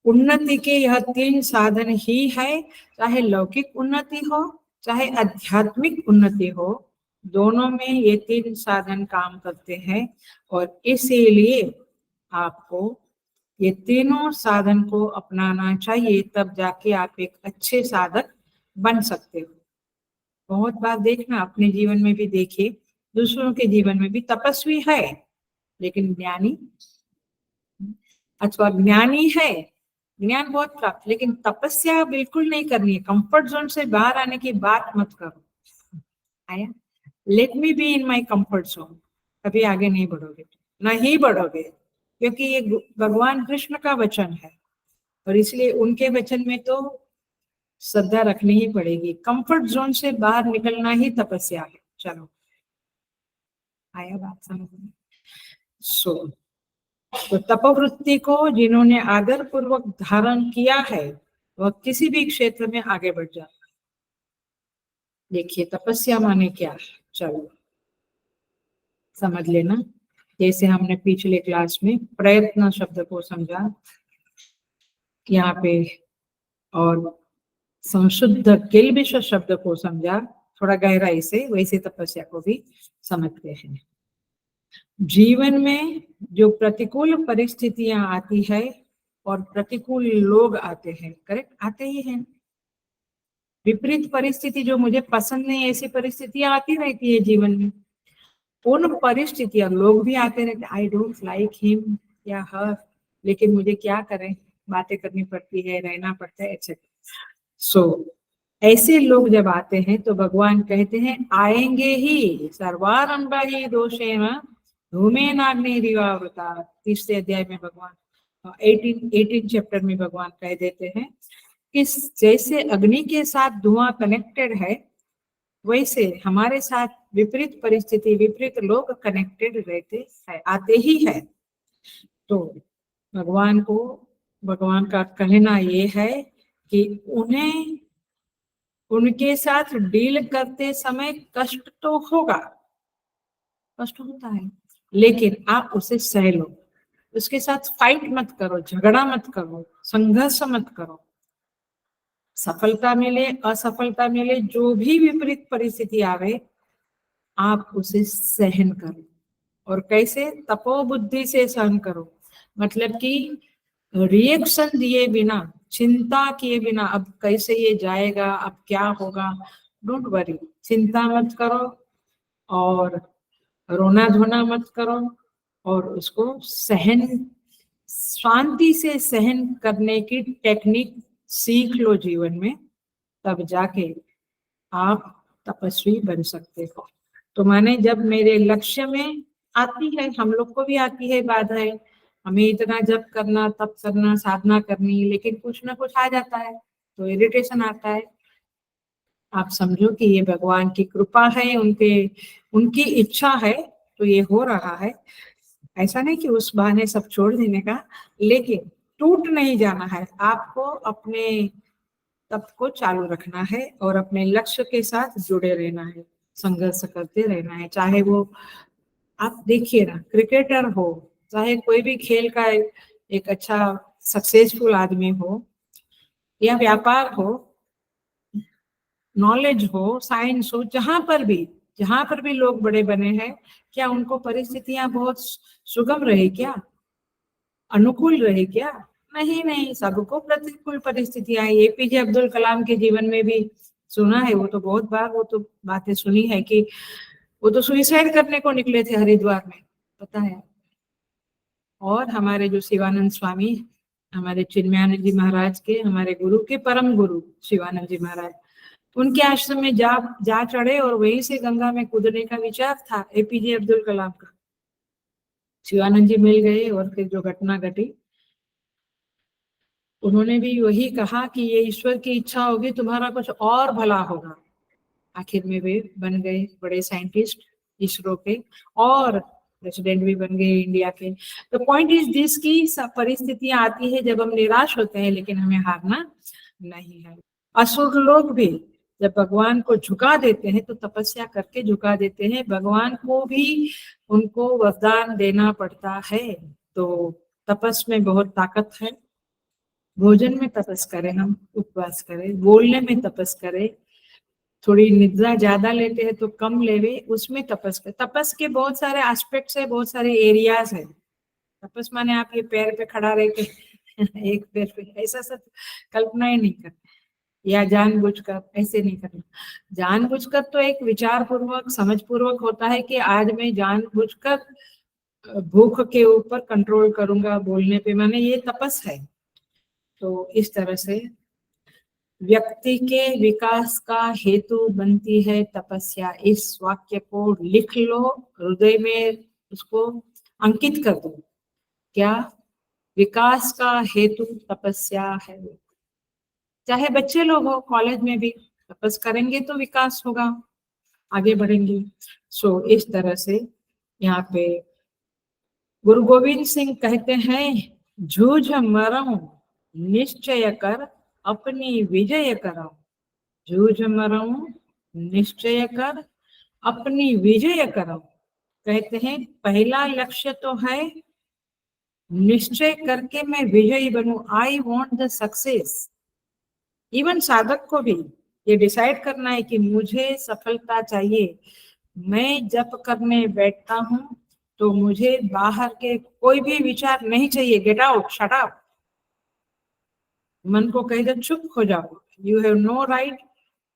उन्नति के यह 3 साधन ही है, चाहे लौकिक उन्नति हो चाहे आध्यात्मिक उन्नति हो, दोनों में ये 3 साधन काम करते हैं। और इसीलिए आपको ये तीनों साधन को अपनाना चाहिए, तब जाके आप एक अच्छे साधक बन सकते हो। बहुत बार देखना, अपने जीवन में भी देखिए, दूसरों के जीवन में भी तपस्वी है लेकिन ज्ञानी, अथवा ज्ञानी है, ज्ञान बहुत प्राप्त, लेकिन तपस्या बिल्कुल नहीं करनी है। कंफर्ट जोन से बाहर आने की बात मत करो। आया, let me be in my comfort zone, कभी आगे नहीं बढ़ोगे, नहीं बढ़ोगे, क्योंकि ये भगवान कृष्ण का वचन है और इसलिए उनके वचन में तो श्रद्धा रखनी ही पड़ेगी। कंफर्ट जोन से बाहर निकलना ही तपस्या है। चलो, आया बात समझ में? तो तपोवृत्ति को जिन्होंने आदर पूर्वक धारण किया है वह किसी भी क्षेत्र में आगे बढ़ जाता है। देखिए तपस्या माने क्या है, चलो समझ लेना। जैसे हमने पिछले क्लास में प्रयत्न शब्द को समझा यहाँ पे, और संशुद्ध किल्बिष शब्द को समझा थोड़ा गहराई से, वैसे तपस्या को भी समझते हैं। जीवन में जो प्रतिकूल परिस्थितियां आती है और प्रतिकूल लोग आते हैं, करेक्ट, आते ही हैं। विपरीत परिस्थिति जो मुझे पसंद नहीं, ऐसी परिस्थितियां आती रहती है जीवन में। उन परिस्थितियां, लोग भी आते रहते, आई डोंट लाइक हिम या हर, लेकिन मुझे क्या करें, बातें करनी पड़ती है, रहना पड़ता है, एक्सेट्रा। ऐसे लोग जब आते हैं तो भगवान कहते हैं आएंगे ही, सर्वारंभा ही दोषेण धूमेनाग्निरिवावृता। तीसरे अध्याय में भगवान 18 चैप्टर में भगवान कह देते हैं कि जैसे अग्नि के साथ धुआं कनेक्टेड है, वैसे हमारे साथ विपरीत परिस्थिति, विपरीत लोग कनेक्टेड रहते हैं, आते ही है। तो भगवान का कहना ये है कि उन्हें उनके साथ डील करते समय कष्ट तो होगा, कष्ट होता है, लेकिन आप उसे सह लो। उसके साथ फाइट मत करो, झगड़ा मत करो, संघर्ष मत करो। सफलता मिले असफलता मिले, जो भी विपरीत परिस्थिति आवे, आप उसे सहन करो। और कैसे? तपोबुद्धि से सहन करो, मतलब कि रिएक्शन दिए बिना, चिंता किए बिना, अब कैसे ये जाएगा, अब क्या होगा, डोंट वरी, चिंता मत करो और रोना धोना मत करो, और उसको सहन, शांति से सहन करने की टेक्निक सीख लो जीवन में, तब जाके आप तपस्वी बन सकते हो। तो माने जब मेरे लक्ष्य में आती है, हम लोग को भी आती है बाधाएं, हमें इतना जप करना, तप करना, साधना करनी, लेकिन कुछ ना कुछ आ जाता है तो इरिटेशन आता है। आप समझो कि ये भगवान की कृपा है, उनकी इच्छा है, तो ये हो रहा है। ऐसा नहीं कि उस बहाने सब छोड़ देने का, लेकिन टूट नहीं जाना है। आपको अपने तप को चालू रखना है और अपने लक्ष्य के साथ जुड़े रहना है, संघर्ष करते रहना है। चाहे वो, आप देखिए ना, क्रिकेटर हो, चाहे कोई भी खेल का एक अच्छा सक्सेसफुल आदमी हो, या व्यापार हो, नॉलेज हो, साइंस हो, जहां पर भी लोग बड़े बने हैं, क्या उनको परिस्थितियां बहुत सुगम रही क्या, अनुकूल रही क्या? नहीं, सबको प्रतिकूल परिस्थितियां आई। एपीजे अब्दुल कलाम के जीवन में भी सुना है, वो तो बहुत बार वो तो बातें सुनी है कि वो तो सुइसाइड करने को निकले थे हरिद्वार में, पता है। और हमारे जो शिवानंद स्वामी, हमारे चिन्मयानंद जी महाराज के, हमारे गुरु के परम गुरु शिवानंद जी महाराज, उनके आश्रम में जा चढ़े और वहीं से गंगा में कूदने का विचार था एपीजे अब्दुल कलाम का। शिवानंद जी मिल गए और फिर जो घटना घटी, उन्होंने भी वही कहा कि ये ईश्वर की इच्छा होगी, तुम्हारा कुछ और भला होगा। आखिर में वे बन गए बड़े साइंटिस्ट इसरो के, और प्रेसिडेंट भी बन गए इंडिया के। तो पॉइंट इज दिस की परिस्थितियां आती है जब हम निराश होते हैं, लेकिन हमें हारना नहीं है। असुर लोग भी जब भगवान को झुका देते हैं तो तपस्या करके झुका देते हैं, भगवान को भी उनको वरदान देना पड़ता है। तो तपस में बहुत ताकत है। भोजन में तपस करें, हम उपवास करें, बोलने में तपस करें, थोड़ी निद्रा ज्यादा लेते हैं तो कम लेवे, उसमें तपस करें। तपस के बहुत सारे एस्पेक्ट्स है, बहुत सारे एरियाज है। तपस माने आप ये पैर पे खड़ा रह के एक पैर पे, ऐसा सब कल्पना ही नहीं करते, या जानबूझकर ऐसे नहीं करना। जानबूझकर तो एक विचार पूर्वक समझ पूर्वक होता है कि आज मैं जानबूझकर भूख के ऊपर कंट्रोल करूंगा बोलने पे, माने ये तपस है। तो इस तरह से व्यक्ति के विकास का हेतु बनती है तपस्या। इस वाक्य को लिख लो, हृदय में उसको अंकित कर दो। क्या? विकास का हेतु तपस्या है। चाहे बच्चे लोग हो, कॉलेज में भी तपस करेंगे तो विकास होगा, आगे बढ़ेंगे। सो इस तरह से यहाँ पे गुरु गोविंद सिंह कहते हैं, जूझ मरो निश्चय कर अपनी विजय करो। जूझ मरो निश्चय कर अपनी विजय करो। कहते हैं पहला लक्ष्य तो है निश्चय करके मैं विजयी बनूं, I want the success. Even साधक को भी ये डिसाइड करना है कि मुझे सफलता चाहिए। मैं जप करने बैठता हूँ तो मुझे बाहर के कोई भी विचार नहीं चाहिए, गेट आउट, शट अप। मन को कह दो चुप हो जाओ, you have no right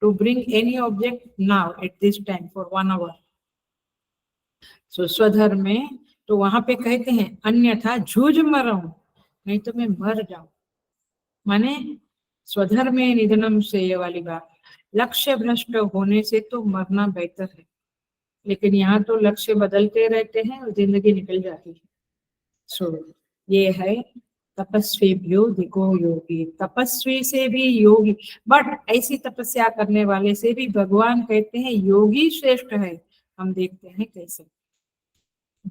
to bring any object now at this time for 1 hour। So स्वधर्म में तो वहां पे कहते हैं अन्यथा जूझ मरो, नहीं तो मैं मर जाऊं। माने स्वधर्म में निधनम से, ये वाली बात, लक्ष्य भ्रष्ट होने से तो मरना बेहतर है। लेकिन यहाँ तो लक्ष्य बदलते रहते हैं और जिंदगी निकल जाती है। सो ये है तपस्वी भ्यो दिको योगी, तपस्वी से भी योगी। बट ऐसी तपस्या करने वाले से भी भगवान कहते हैं योगी श्रेष्ठ है। हम देखते हैं कैसे।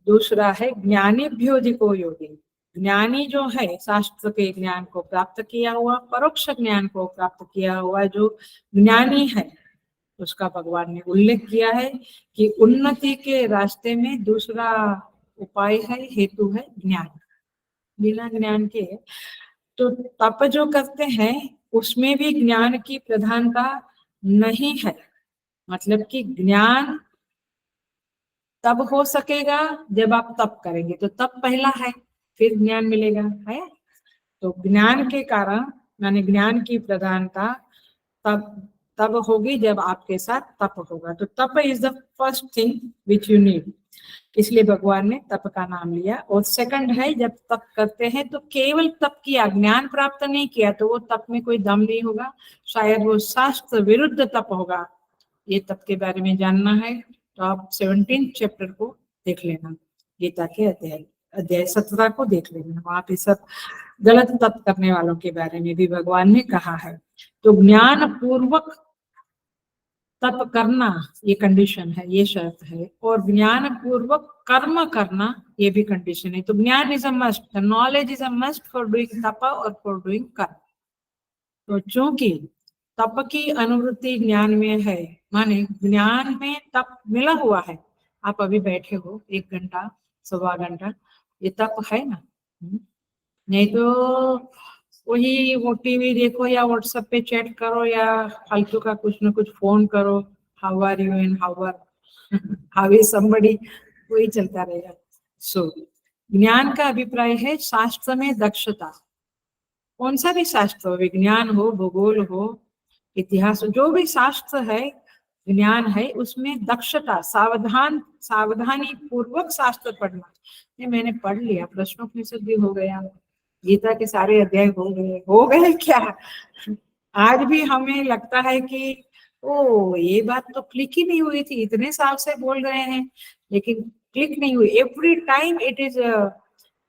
दूसरा है ज्ञानी भ्यो दिको योगी। ज्ञानी जो है, शास्त्र के ज्ञान को प्राप्त किया हुआ, परोक्ष ज्ञान को प्राप्त किया हुआ जो ज्ञानी है, उसका भगवान ने उल्लेख किया है कि उन्नति के रास्ते में दूसरा उपाय है, हेतु है ज्ञान। बिना ज्ञान के तो तप जो करते हैं उसमें भी ज्ञान की प्रधानता नहीं है। मतलब कि ज्ञान तब हो सकेगा जब आप तप करेंगे, तो तप पहला है, फिर ज्ञान मिलेगा, है। तो ज्ञान के कारण, माने ज्ञान की प्रधानता तब होगी जब आपके साथ तप होगा। तो तप is the first thing which you need, इसलिए भगवान ने तप का नाम लिया। और सेकंड है, जब तप करते हैं तो केवल तप किया, ज्ञान प्राप्त नहीं किया, तो वो तप में कोई दम नहीं होगा, शायद वो शास्त्र विरुद्ध तप होगा। ये तप के बारे में जानना है तो आप 17 चैप्टर को देख लेना, गीता के अध्याय 17 को देख लेना। वहां पे सब गलत तप करने वालों के बारे में भी भगवान ने कहा है। तो ज्ञान पूर्वक तप करना ये कंडीशन है, ये शर्त है। और ज्ञान पूर्वक कर्म करना ये भी कंडीशन है। तो ज्ञान is a must, the knowledge is a must for doing तप और फॉर डूइंग कर्म। तो चूंकि तप की अनुवृत्ति ज्ञान में है, माने ज्ञान में तप मिला हुआ है। आप अभी बैठे हो 1 घंटा 1.25 घंटा, ये तप है ना। नहीं तो वही वो टीवी देखो या व्हाट्सएप पे चैट करो या फालतू का कुछ ना कुछ फोन करो, how are you and how is somebody, वही चलता रहेगा। सो ज्ञान का अभिप्राय है शास्त्र में दक्षता। कौन सा भी शास्त्र हो, विज्ञान हो, भूगोल हो, इतिहास हो, जो भी शास्त्र है, ज्ञान है, उसमें दक्षता, सावधानी पूर्वक शास्त्र पढ़ना। ये मैंने पढ़ लिया, प्रश्नोपनिषद भी हो गया, गीता के सारे अध्याय हो गए क्या? आज भी हमें लगता है कि ओ ये बात तो क्लिक ही नहीं हुई थी, इतने साल से बोल रहे हैं लेकिन क्लिक नहीं हुई। एवरी टाइम इट इज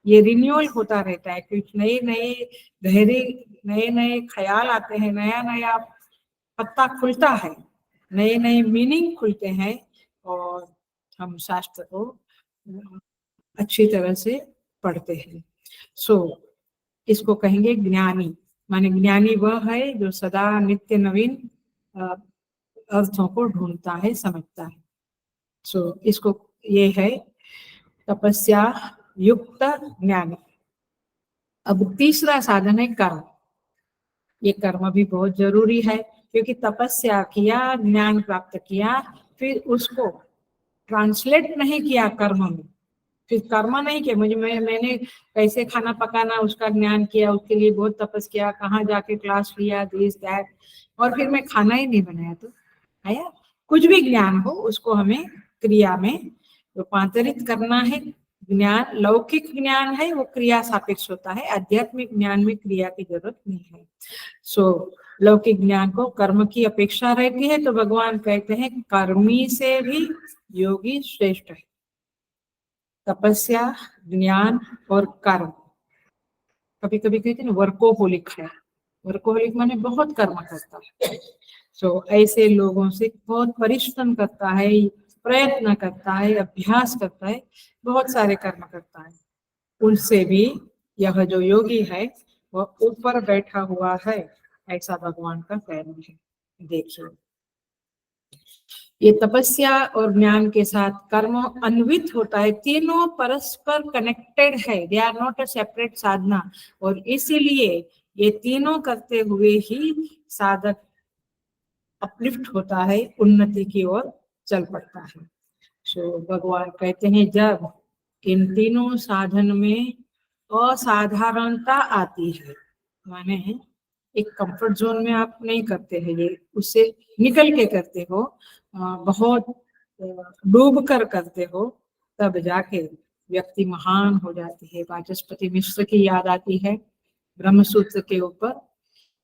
ये रिन्यूअल होता रहता है, कुछ नए नए गहरे नए नए ख्याल आते हैं, नया नया पत्ता खुलता है, नए नए मीनिंग खुलते हैं, और हम शास्त्र को अच्छी तरह से पढ़ते हैं। सो इसको कहेंगे ज्ञानी। माने ज्ञानी वह है जो सदा नित्य नवीन अर्थों को ढूंढता है, समझता है। सो इसको ये है तपस्या युक्त ज्ञानी। अब तीसरा साधन है कर्म। ये कर्म भी बहुत जरूरी है, क्योंकि तपस्या किया, ज्ञान प्राप्त किया, फिर उसको ट्रांसलेट नहीं किया कर्म में, फिर कर्म नहीं किया, मैंने कैसे खाना पकाना उसका ज्ञान किया, उसके लिए बहुत तपस किया, कहाँ जाके क्लास लिया, दिस दैट, और फिर मैं खाना ही नहीं बनाया, तो आया। कुछ भी ज्ञान हो उसको हमें क्रिया में रूपांतरित करना है। ज्ञान लौकिक ज्ञान है वो क्रिया सापेक्ष होता है, आध्यात्मिक ज्ञान में क्रिया की जरूरत नहीं है। लौकिक ज्ञान को कर्म की अपेक्षा रहती है, तो भगवान कहते हैं कर्मी से भी योगी श्रेष्ठ है। तपस्या, ज्ञान और कर्म, कभी कभी कहते हैं वर्कोहोलिक है, वर्कोहोलिक माने बहुत कर्म करता है। ऐसे लोगों से बहुत परिश्रम करता है, प्रयत्न करता है, अभ्यास करता है, बहुत सारे कर्म करता है, उनसे भी यह जो योगी है वह ऊपर बैठा हुआ है, ऐसा भगवान का कहना है। देखिए, ये तपस्या और ज्ञान के साथ कर्म अन्वित होता है, तीनों परस्पर कनेक्टेड है, they are not a separate साधना, और इसीलिए ये तीनों करते हुए ही साधक अपलिफ्ट होता है, उन्नति की ओर चल पड़ता है। भगवान कहते हैं जब इन तीनों साधन में असाधारणता आती है, माने एक कंफर्ट जोन में आप नहीं करते हैं, ये उससे निकल के करते हो, बहुत डूब कर करते हो, तब जाके व्यक्ति महान हो जाती है। वाचस्पति मिश्र की याद आती है, ब्रह्मसूत्र के ऊपर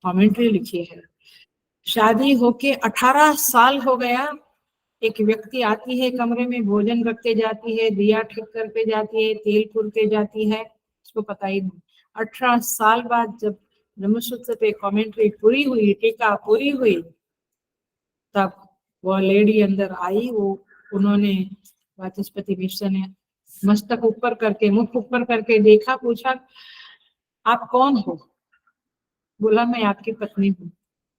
कमेंट्री लिखी है। शादी होके 18 साल हो गया, एक व्यक्ति आती है कमरे में, भोजन रख के जाती है, दिया ठीक करके जाती है, तेल फूलते जाती है, उसको पता ही नहीं। 18 साल बाद जब ब्रह्मसूत्र पे कमेंट्री पूरी हुई, टीका पूरी हुई, तब वो लेडी अंदर आई, उन्होंने वाचस्पति मिश्र ने मस्तक ऊपर करके, मुख ऊपर करके देखा, पूछा आप कौन हो? बोला मैं आपकी पत्नी हूँ।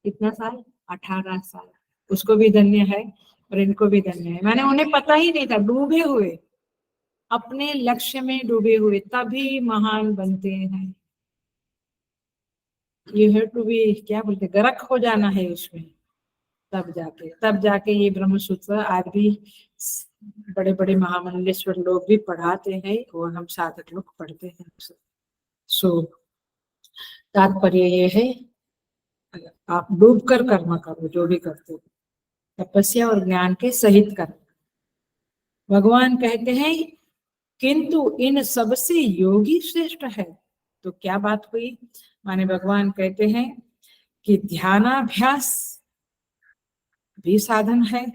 कितना साल? 18 साल। उसको भी धन्य है और इनको भी धन्य है। मैंने उन्हें पता ही नहीं था, डूबे हुए, अपने लक्ष्य में डूबे हुए, तभी महान बनते हैं। यू हैव टू बी, क्या बोलते, गर्क हो जाना है उसमें, तब जाके ये ब्रह्मसूत्र आज भी बड़े बड़े महामंडलेश्वर लोग भी पढ़ाते हैं और हम साधक लोग पढ़ते हैं। तात्पर्य ये है, आप डूब कर कर्म करो, जो भी करते हो, तपस्या और ज्ञान के सहित कर्म। भगवान कहते हैं किंतु इन सबसे योगी श्रेष्ठ है। तो क्या बात हुई? माने भगवान कहते हैं कि ध्यानाभ्यास भी साधन है,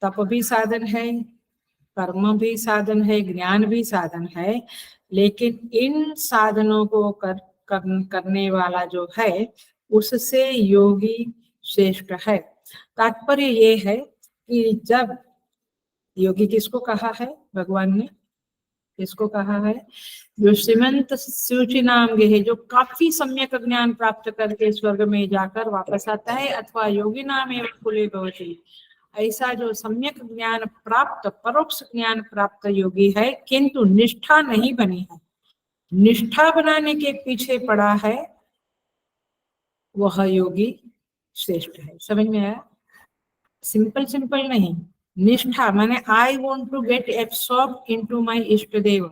तप भी साधन है, कर्म भी साधन है, ज्ञान भी साधन है, लेकिन इन साधनों को करने वाला जो है उससे योगी श्रेष्ठ है। तात्पर्य ये है कि जब योगी किसको कहा है भगवान ने, किसको कहा है? जो श्रीमंत सूचि नाम है, जो काफी सम्यक ज्ञान प्राप्त करके स्वर्ग में जाकर वापस आता है, अथवा योगी नाम एवं कुले भवति, ऐसा जो सम्यक ज्ञान प्राप्त, परोक्ष ज्ञान प्राप्त योगी है, किंतु निष्ठा नहीं बनी है, निष्ठा बनाने के पीछे पड़ा है, वह योगी श्रेष्ठ है। समझ में आया? सिंपल नहीं, निष्ठा माने I want to get absorb into my ishta dev,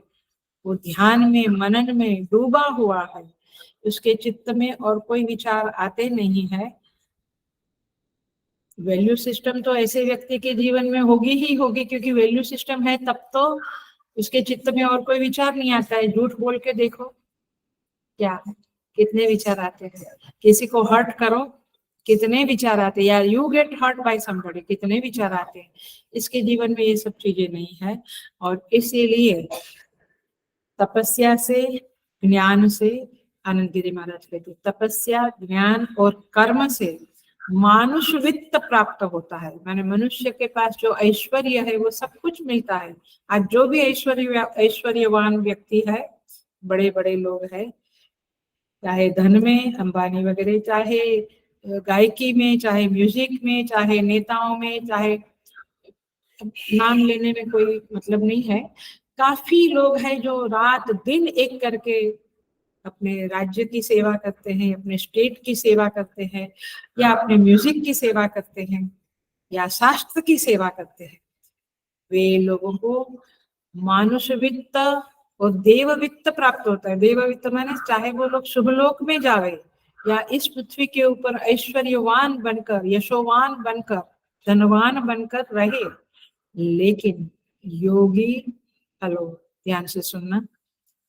वो ध्यान में, मनन में डूबा हुआ है, उसके चित्त में और कोई विचार आते नहीं है। वैल्यू सिस्टम तो ऐसे व्यक्ति के जीवन में होगी ही होगी, क्योंकि वैल्यू सिस्टम है तब तो उसके चित्त में और कोई विचार नहीं आता है। झूठ बोल के देखो, क्या कितने विचार आते हैं, किसी को हर्ट करो कितने विचार आते हैं, या you get hurt by somebody, कितने विचार आते हैं। इसके जीवन में ये सब चीजें नहीं है, और इसीलिए तपस्या से, ज्ञान से, आनंद गिरी महाराज कहते तपस्या, ज्ञान और कर्म से मानुष वित्त प्राप्त होता है। माने मनुष्य के पास जो ऐश्वर्य है वो सब कुछ मिलता है। आज जो भी ऐश्वर्यवान व्यक्ति है, बड़े बड़े लोग हैं, चाहे धन में अंबानी वगैरह, चाहे गायकी में, चाहे म्यूजिक में, चाहे नेताओं में, चाहे नाम लेने में कोई मतलब नहीं है, काफी लोग हैं जो रात दिन एक करके अपने राज्य की सेवा करते हैं, अपने स्टेट की सेवा करते हैं, या अपने म्यूजिक की सेवा करते हैं, या शास्त्र की सेवा करते हैं। वे लोगों को मानुष वित्त और देव वित्त प्राप्त होता है। देव वित्त माने चाहे वो लोग शुभ लोक में जावे या इस पृथ्वी के ऊपर ऐश्वर्यवान बनकर, यशोवान बनकर, धनवान बनकर रहे, लेकिन योगी, हेलो ध्यान से सुनना,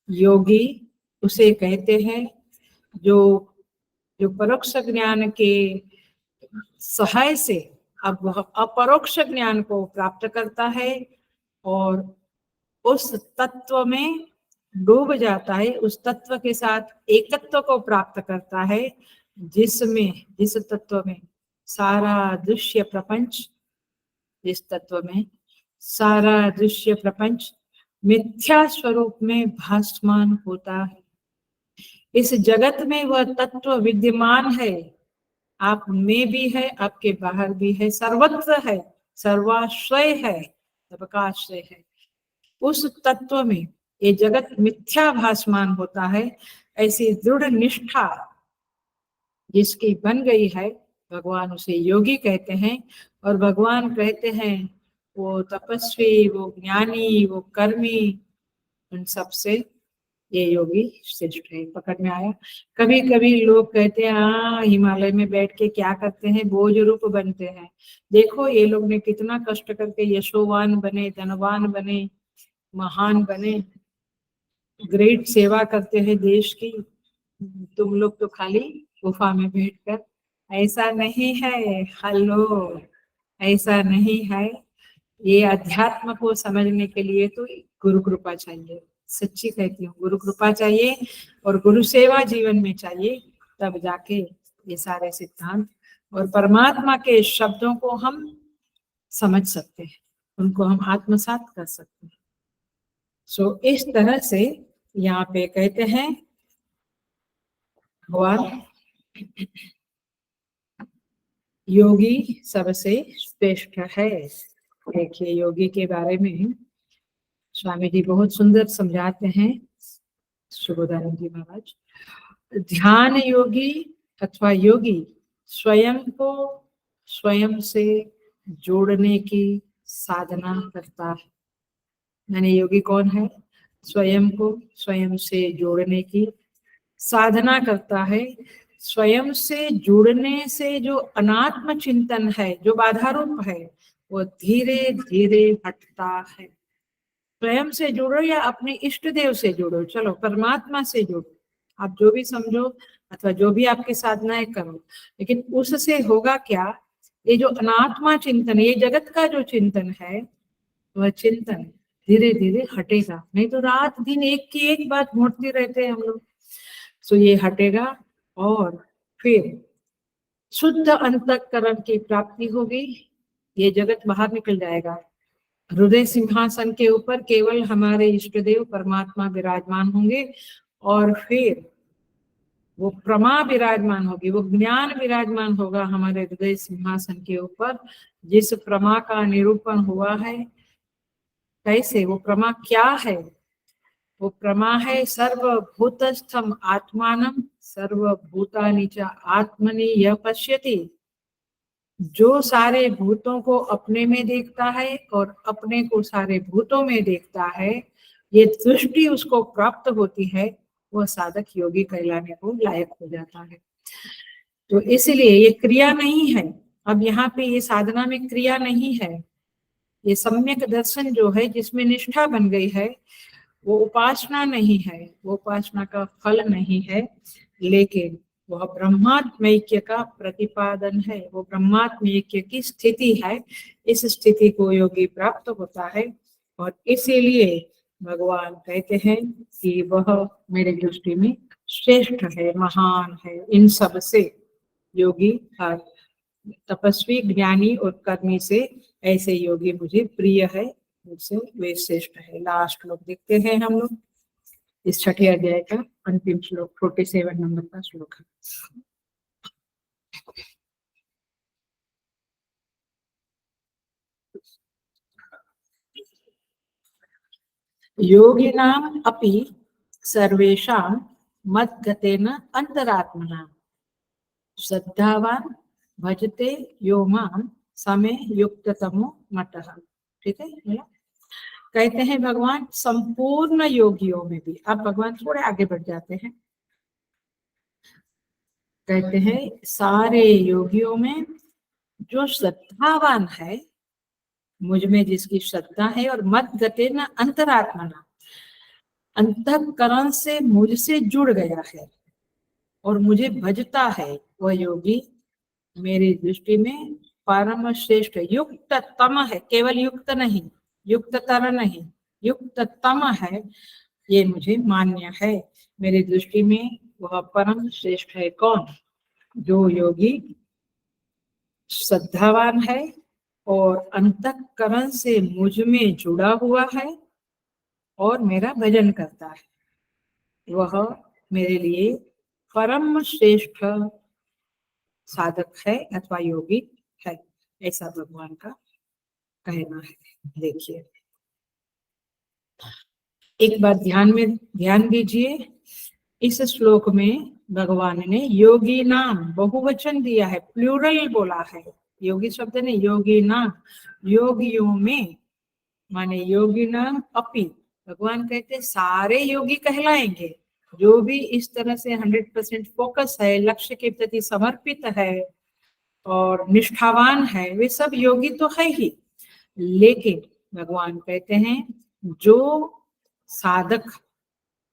योगी उसे कहते हैं जो जो परोक्ष ज्ञान के सहाय से अब वह अपरोक्ष ज्ञान को प्राप्त करता है और उस तत्व में डूब जाता है, उस तत्व के साथ एकत्व को प्राप्त करता है, जिस तत्व में सारा दृश्य प्रपंच, जिस तत्व में सारा दृश्य प्रपंच मिथ्या स्वरूप में भासमान होता है। इस जगत में वह तत्व विद्यमान है, आप में भी है, आपके बाहर भी है, सर्वत्र है, सर्वाश्रय है, सबका आश्रय है। उस तत्व में ये जगत मिथ्या भासमान होता है। ऐसी दृढ़ निष्ठा जिसकी बन गई है, भगवान उसे योगी कहते हैं। और भगवान कहते हैं वो तपस्वी, वो ज्ञानी, वो कर्मी, उन सब से ये योगी श्रेष्ठ है। पकड़ में आया? कभी कभी लोग कहते हैं हाँ हिमालय में बैठ के क्या करते हैं, बोझ रूप बनते हैं। देखो ये लोग ने कितना कष्ट करके यशोवान बने, धनवान बने, महान बने, ग्रेट सेवा करते हैं देश की। तुम लोग तो खाली गुफा में बैठकर, ऐसा नहीं है। हेलो, ऐसा नहीं है। ये अध्यात्म को समझने के लिए तो गुरु कृपा चाहिए, सच्ची कहती हूँ, गुरु कृपा चाहिए और गुरु सेवा जीवन में चाहिए, तब जाके ये सारे सिद्धांत और परमात्मा के शब्दों को हम समझ सकते हैं, उनको हम आत्मसात कर सकते हैं। सो इस तरह से यहाँ पे कहते हैं भगवान योगी सबसे श्रेष्ठ है। देखिए योगी के बारे में स्वामी जी बहुत सुंदर समझाते हैं, शुभोदानंद जी महाराज। ध्यान योगी अथवा योगी स्वयं को स्वयं से जोड़ने की साधना करता है। यानी योगी कौन है? स्वयं को स्वयं से जोड़ने की साधना करता है। स्वयं से जुड़ने से जो अनात्म चिंतन है, जो बाधा रूप है, वो धीरे धीरे हटता है। स्वयं से जुड़ो या अपने इष्ट देव से जुड़ो, चलो परमात्मा से जुड़ो, आप जो भी समझो अथवा जो भी आपकी साधनाएं करो, लेकिन उससे होगा क्या? ये जो अनात्मा चिंतन, ये जगत का जो चिंतन है, वह चिंतन धीरे धीरे हटेगा। नहीं तो रात दिन एक की एक बात घोटते रहते हैं हम लोग। सो ये हटेगा और फिर शुद्ध अंतःकरण की प्राप्ति होगी। ये जगत बाहर निकल जाएगा। हृदय सिंहासन के ऊपर केवल हमारे इष्ट देव परमात्मा विराजमान होंगे और फिर वो प्रमा विराजमान होगी, वो ज्ञान विराजमान होगा हमारे हृदय सिंहासन के ऊपर, जिस प्रमा का निरूपण हुआ है। कैसे? वो प्रमा क्या है? वो प्रमा है सर्वभूतस्थम आत्मानम सर्वभूतानि च आत्मनि यः पश्यति। जो सारे भूतों को अपने में देखता है और अपने को सारे भूतों में देखता है, ये दृष्टि उसको प्राप्त होती है, वह साधक योगी कहलाने को लायक हो जाता है। तो इसलिए ये क्रिया नहीं है। अब यहाँ पे ये साधना में क्रिया नहीं है, ये सम्यक दर्शन जो है जिसमें निष्ठा बन गई है, वो उपासना नहीं है, वो उपासना का फल नहीं है, लेकिन वह ब्रह्मात्म ऐक्य का प्रतिपादन है, वो ब्रह्मात्म ऐक्य की स्थिति है। इस स्थिति को योगी प्राप्त होता है और इसीलिए भगवान कहते हैं कि वह मेरे दृष्टि में श्रेष्ठ है, महान है इन सब से। योगी और तपस्वी, ज्ञानी और कर्मी से ऐसे योगी मुझे प्रिय है, मुझसे वे श्रेष्ठ है। लास्ट श्लोक देखते हैं हम लोग, इस छठे अध्याय का अंतिम श्लोक, 47 नंबर का श्लोक है। योगिनाम अपि सर्वेषां मद्गतेन अंतरात्मना श्रद्धावान भजते यो मां समे युक्ततमो मतः। ठीक है? कहते हैं भगवान संपूर्ण योगियों में भी, अब भगवान थोड़े आगे बढ़ जाते हैं, कहते हैं सारे योगियों में जो श्रद्धावान है, मुझ में जिसकी श्रद्धा है, और मत गते न अंतरात्मना, अंतःकरण से मुझसे जुड़ गया है और मुझे भजता है, वह योगी मेरी दृष्टि में परम श्रेष्ठ युक्त तम है। केवल युक्त नहीं, युक्त तर नहीं, युक्त तम है, ये मुझे मान्य है। मेरी दृष्टि में वह परम श्रेष्ठ है। कौन? जो योगी श्रद्धावान है और अंतःकरण से मुझ में जुड़ा हुआ है और मेरा भजन करता है, वह मेरे लिए परम श्रेष्ठ साधक है अथवा योगी है, ऐसा भगवान का कहना है। देखिए, एक बात ध्यान दीजिए, इस श्लोक में भगवान ने योगी नाम बहुवचन दिया है, प्लूरल बोला है। योगी शब्द ने योगी नाम, योगियों में, माने योगी नाम अपि। भगवान कहते सारे योगी कहलाएंगे, जो भी इस तरह से 100% फोकस है, लक्ष्य के प्रति समर्पित है और निष्ठावान है, वे सब योगी तो है ही। लेकिन भगवान कहते हैं जो साधक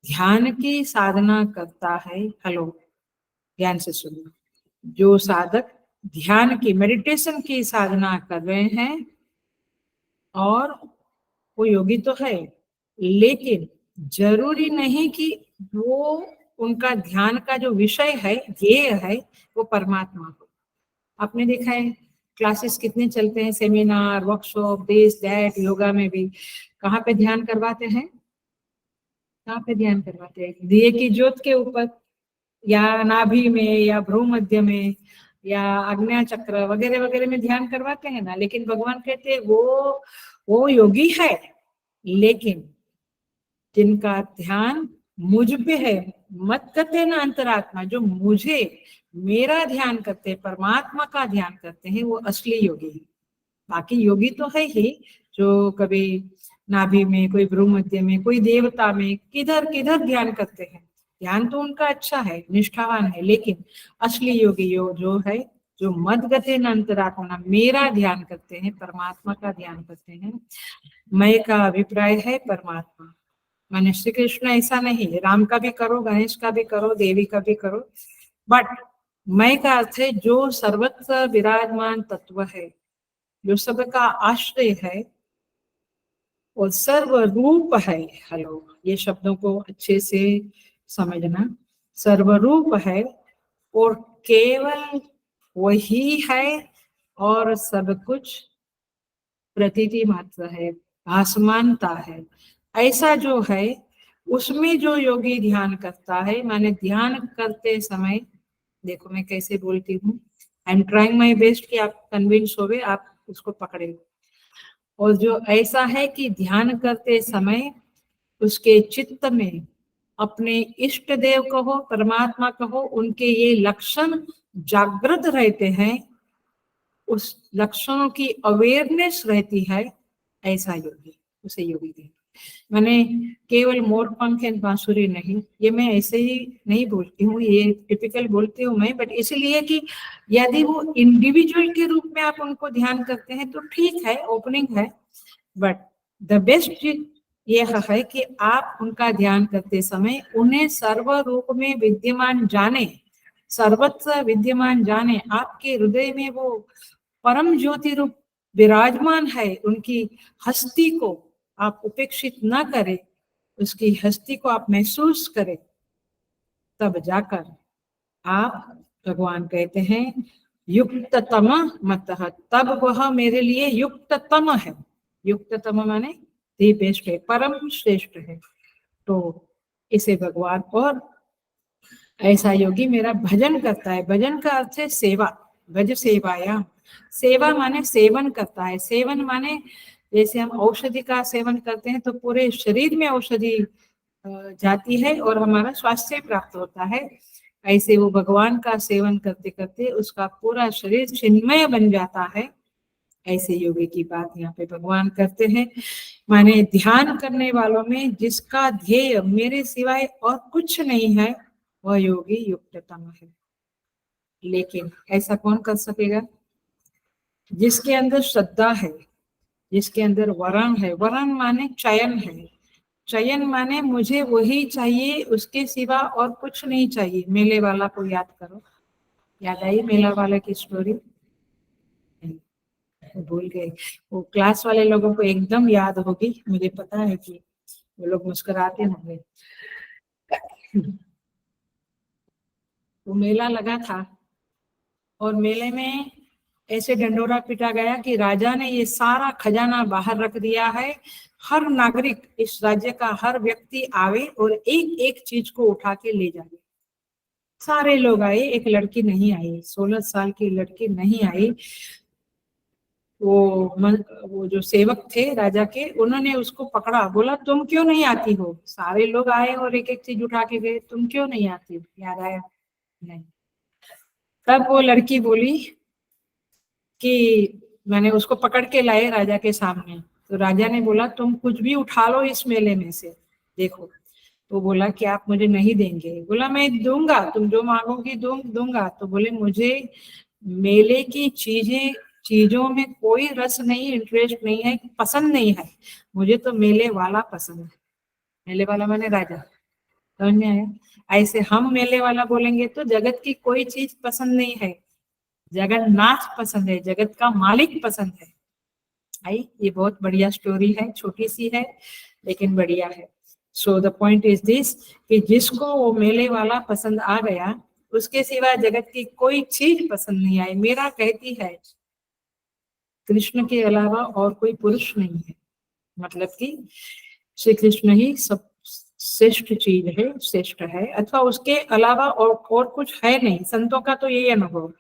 ध्यान की साधना करता है, हेलो ध्यान से सुनो, जो साधक ध्यान की, मेडिटेशन की साधना कर रहे हैं और वो योगी तो है, लेकिन जरूरी नहीं कि वो उनका ध्यान का जो विषय है, ध्येय है, वो परमात्मा हो। आपने देखा है क्लासेस कितने चलते हैं, seminar, workshop, this that, yoga में भी कहाँ पे ध्यान करवाते हैं? कहाँ पे ध्यान करवाते हैं? दिए की ज्योत के ऊपर, या नाभि में, या भ्रू मध्य में, या आज्ञा चक्र वगैरह वगैरह में ध्यान करवाते हैं ना। लेकिन भगवान कहते हैं वो योगी है, लेकिन जिनका ध्यान मुझ पे है, मत करते ना अंतरात्मा, जो मुझे, मेरा ध्यान करते हैं, परमात्मा का ध्यान करते हैं, वो असली योगी है। बाकी योगी तो है ही, जो कभी नाभि में, कोई भ्रू मध्य में, कोई देवता में, किधर किधर ध्यान करते हैं, ध्यान तो उनका अच्छा है, निष्ठावान है, लेकिन असली योगी जो है, जो मद गते न अंतरात्मा, मेरा ध्यान करते हैं, परमात्मा का ध्यान करते हैं। मैं का अभिप्राय है परमात्मा, माने श्री कृष्ण ऐसा नहीं, राम का भी करो, गणेश का भी करो, देवी का भी करो, बट मैं का अर्थ है जो सर्वत्र विराजमान तत्व है, जो सबका आश्रय है और सर्वरूप है। हेलो, ये शब्दों को अच्छे से समझना, सर्वरूप है और केवल वही है और सब कुछ प्रतीति मात्र है, भासमानता है, ऐसा जो है, उसमें जो योगी ध्यान करता है, माने ध्यान करते समय, देखो मैं कैसे बोलती हूँ, I am trying my best कि आप कन्विंस हो गए, आप उसको पकड़े। और जो ऐसा है कि ध्यान करते समय उसके चित्त में अपने इष्ट देव कहो, परमात्मा कहो, उनके ये लक्षण जागृत रहते हैं, उस लक्षणों की अवेयरनेस रहती है, ऐसा योगी, उसे योगी कहते हैं। मैंने केवल मोर पंख एंड बांसुरी नहीं, ये मैं ऐसे ही नहीं बोलती हूँ, ये टिपिकल बोलती हूँ मैं, बट इसलिए कि यदि वो इंडिविजुअल के रूप में आप उनको ध्यान करते हैं तो ठीक है, ओपनिंग है, बट द बेस्ट ये है कि आप उनका ध्यान करते समय उन्हें सर्व रूप में विद्यमान जाने, सर्वत्र विद्यमान जाने, आपके हृदय में वो परम ज्योति रूप विराजमान है, उनकी हस्ती को आप उपेक्षित न करें, उसकी हस्ती को आप महसूस करें, तब जाकर आप, भगवान कहते हैं युक्ततम मतः, तब वह मेरे लिए युक्ततम है। युक्ततम माने दी बेस्ट है, परम श्रेष्ठ है। तो इसे भगवान, और ऐसा योगी मेरा भजन करता है, भजन का अर्थ है सेवा, भज सेवाया, सेवा माने सेवन करता है, सेवन माने जैसे हम औषधि का सेवन करते हैं तो पूरे शरीर में औषधि जाती है और हमारा स्वास्थ्य प्राप्त होता है, ऐसे वो भगवान का सेवन करते करते उसका पूरा शरीर चिन्मय बन जाता है ऐसे योगी की बात यहाँ पे भगवान करते हैं। माने ध्यान करने वालों में जिसका ध्येय मेरे सिवाय और कुछ नहीं है वह योगी युक्ततम है। लेकिन ऐसा कौन कर सकेगा? जिसके अंदर श्रद्धा है, जिसके अंदर वरण है। वरण माने चयन है। चयन माने मुझे वही चाहिए, उसके सिवा और कुछ नहीं चाहिए। मेले वाला को याद करो, याद आई मेला वाले की स्टोरी? भूल गए। वो क्लास वाले लोगों को एकदम याद होगी, मुझे पता है कि वो लोग मुस्कुराते होंगे। वो मेला लगा था और मेले में ऐसे डंडोरा पीटा गया कि राजा ने ये सारा खजाना बाहर रख दिया है। हर नागरिक, इस राज्य का हर व्यक्ति आवे और एक एक चीज को उठा के ले जाए। सारे लोग आए, एक लड़की नहीं आई, 16 साल की लड़की नहीं आई। वो जो सेवक थे राजा के, उन्होंने उसको पकड़ा, बोला तुम क्यों नहीं आती हो? सारे लोग आए और एक एक चीज उठा के गए, तुम क्यों नहीं आती हो? याद आया? नहीं। तब वो लड़की बोली कि मैंने उसको पकड़ के लाए राजा के सामने। तो राजा ने बोला तुम कुछ भी उठा लो इस मेले में से, देखो। तो बोला कि आप मुझे नहीं देंगे? बोला मैं दूंगा, तुम जो मांगोगी दूंगा। तो बोले मुझे मेले की चीजों में कोई रस नहीं, इंटरेस्ट नहीं है, पसंद नहीं है। मुझे तो मेले वाला पसंद है। मेले वाला माने राजा, समझ में आया? ऐसे हम मेले वाला बोलेंगे तो जगत की कोई चीज पसंद नहीं है, जगन्नाथ पसंद है, जगत का मालिक पसंद है। आई, ये बहुत बढ़िया स्टोरी है, छोटी सी है लेकिन बढ़िया है। So the point is this कि जिसको वो मेले वाला पसंद आ गया, उसके सिवा जगत की कोई चीज पसंद नहीं आई। मेरा कहती है कृष्ण के अलावा और कोई पुरुष नहीं है, मतलब कि श्री कृष्ण ही सब श्रेष्ठ चीज है, श्रेष्ठ है, अथवा उसके अलावा और कुछ है नहीं। संतों का तो यही अनुभव।